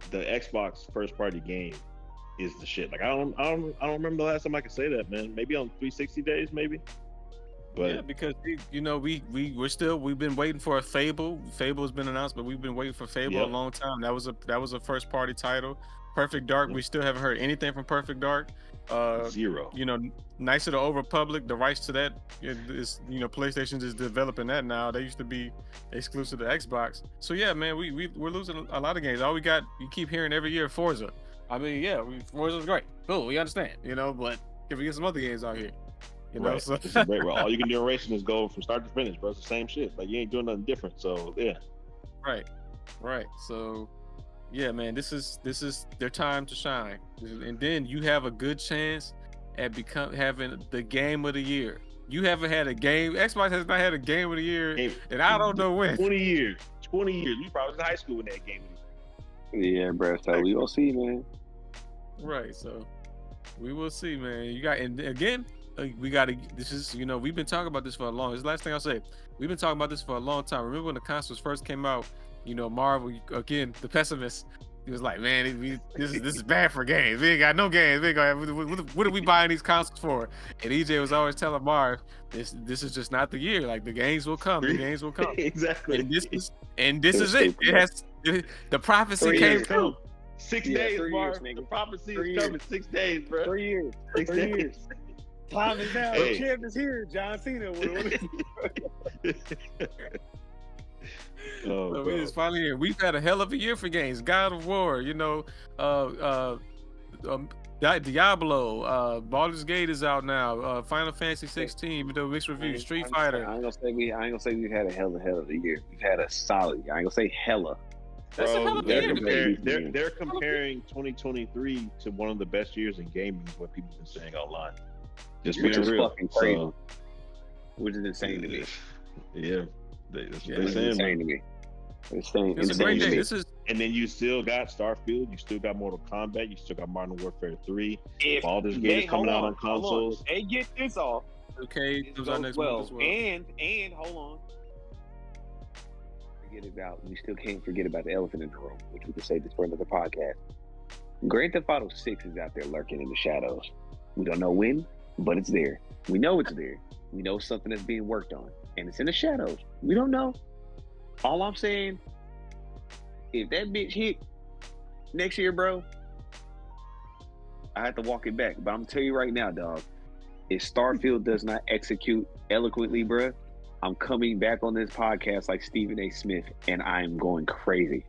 the Xbox first party game is the shit. Like I don't remember the last time I could say that, man. Maybe on 360 days, maybe. But yeah, because we've been waiting for a Fable. Fable has been announced, but we've been waiting for Fable a long time. That was a first party title. Perfect Dark, we still haven't heard anything from Perfect Dark. Zero. Knights of the Old Republic, the rights to that is PlayStation is developing that now. They used to be exclusive to Xbox. So yeah, man, we're losing a lot of games. All we got, you keep hearing every year, Forza. I mean, yeah, Forza's great. Cool, we understand, but can we get some other games out here? Right. So great. Well, all you can do in racing is go from start to finish, bro. It's the same shit. Like you ain't doing nothing different. So yeah. Right. So yeah, man, this is their time to shine. And then you have a good chance at having the game of the year. You haven't had a game. Xbox has not had a game of the year, and I don't know when. 20 years. You probably was in high school when that game of the year. Yeah, bro. So we will see, man. Right. So we will see, man. You got, and again, we got to. This is, we've been talking about this for a long. This is the last thing I'll say. We've been talking about this for a long time. Remember when the consoles first came out? Marvel, again, the pessimist. He was like, man, this is bad for games. We ain't got no games. We ain't gonna have, what are we buying these consoles for? And EJ was always telling Marv, this is just not the year. Like the games will come. The games will come. Exactly. And this is it. It has the prophecy came true. 6 days, Marv. The prophecy is coming. 6 days, bro. 3 years. 6 days. Time is now. The champ is here. John Cena. So it is finally here. We've had a hell of a year for games. God of War, Diablo, Baldur's Gate is out now. Final Fantasy 16, mixed reviews. Street Fighter. I ain't gonna say we've had a hell of a year. We've had a solid. I ain't gonna say hella. That's a hell of a year. They're comparing 2023 to one of the best years in gaming. Is what people have been saying online. Just which being is real. Fucking crazy. Which is insane to me. Yeah. That's what they're saying, insane to me. It's a great day. And then you still got Starfield, you still got Mortal Kombat, you still got Modern Warfare 3. Baldur's Gate is coming out on consoles. They get this off. Okay, comes out next month as well. And hold on. We still can't forget about the elephant in the room, which we can save this for another podcast. Grand Theft Auto 6 is out there lurking in the shadows. We don't know when, but it's there. We know it's there. We know something that's being worked on. And it's in the shadows. We don't know. All I'm saying, if that bitch hit next year, bro, I have to walk it back. But I'm gonna tell you right now, dog, if Starfield does not execute eloquently, bro, I'm coming back on this podcast like Stephen A. Smith, and I'm going crazy.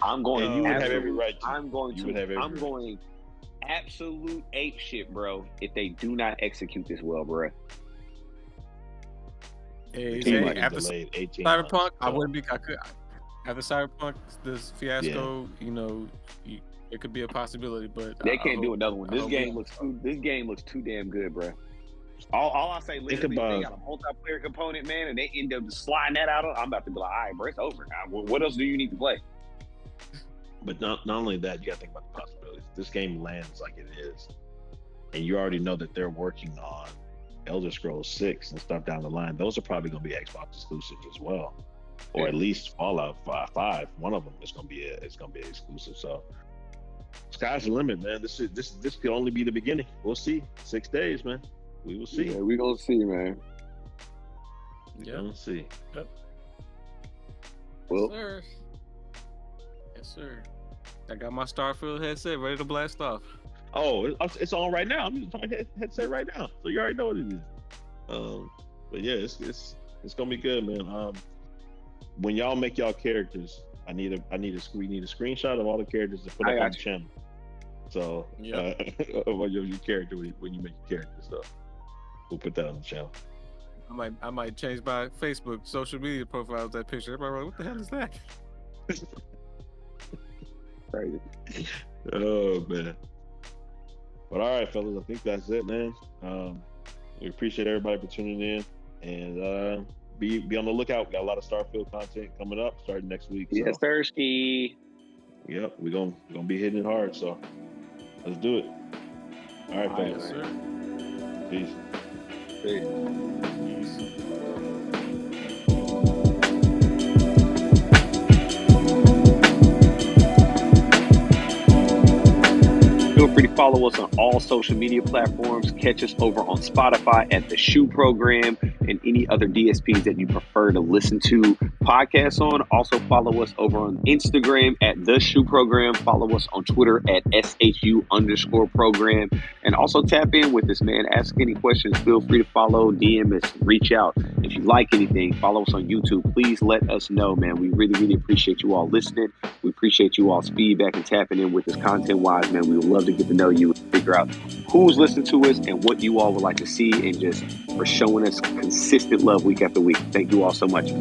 I'm going. You would have every right. I'm going absolute ape shit, bro, if they do not execute this well, bro. Hey, team hey, is after delayed 18 Cyberpunk, months, I so, wouldn't be. After Cyberpunk, this fiasco, it could be a possibility. But They I can't do hope. another one. I hope we. This game looks too damn good, bro. All I say, think literally, if they about got a multiplayer component, man, and they end up just sliding that out, I'm about to be like, all right, bro, it's over now. What else do you need to play? But not only that, you got to think about the possibilities. This game lands like it is, and you already know that they're working on Elder Scrolls 6 and stuff down the line. Those are probably going to be Xbox exclusives as well, or at least Fallout 5. One of them is going to be exclusive. So sky's the limit, man. This could only be the beginning. We'll see. 6 days, man. We will see. Yeah, we gonna see, man. Yeah. We'll see. Yep. Well, Yes, sir. Yes, sir. I got my Starfield headset ready to blast off. Oh, it's on right now. I'm using my headset right now, so you already know what it is. But yeah, it's gonna be good, man. When y'all make y'all characters, we need a screenshot of all the characters to put up on the channel. So, of your character when you make your character stuff, we'll put that on the channel. I might change my Facebook social media profile with that picture. Everybody, like, what the hell is that? crazy. Oh man. But all right, fellas, I think that's it, man. We appreciate everybody for tuning in, and be on the lookout. We got a lot of Starfield content coming up starting next week. So. Yes, thirsty. Yep, we're gonna be hitting it hard. So let's do it. All right, fellas. Yes, sir. Peace. Peace. Feel free to follow us on all social media platforms. Catch us over on Spotify at the SHU Program and any other DSPs that you prefer to listen to podcasts on. Also follow us over on Instagram at the SHU Program. Follow us on Twitter at SHU_program. And also tap in with us, man. Ask any questions. Feel free to follow, DM us, reach out. If you like anything, follow us on YouTube. Please let us know, man. We really, really appreciate you all listening. We appreciate you all's feedback and tapping in with us content-wise, man. We would love to get to know you and figure out who's listening to us and what you all would like to see, and just for showing us consistent love week after week. Thank you all so much.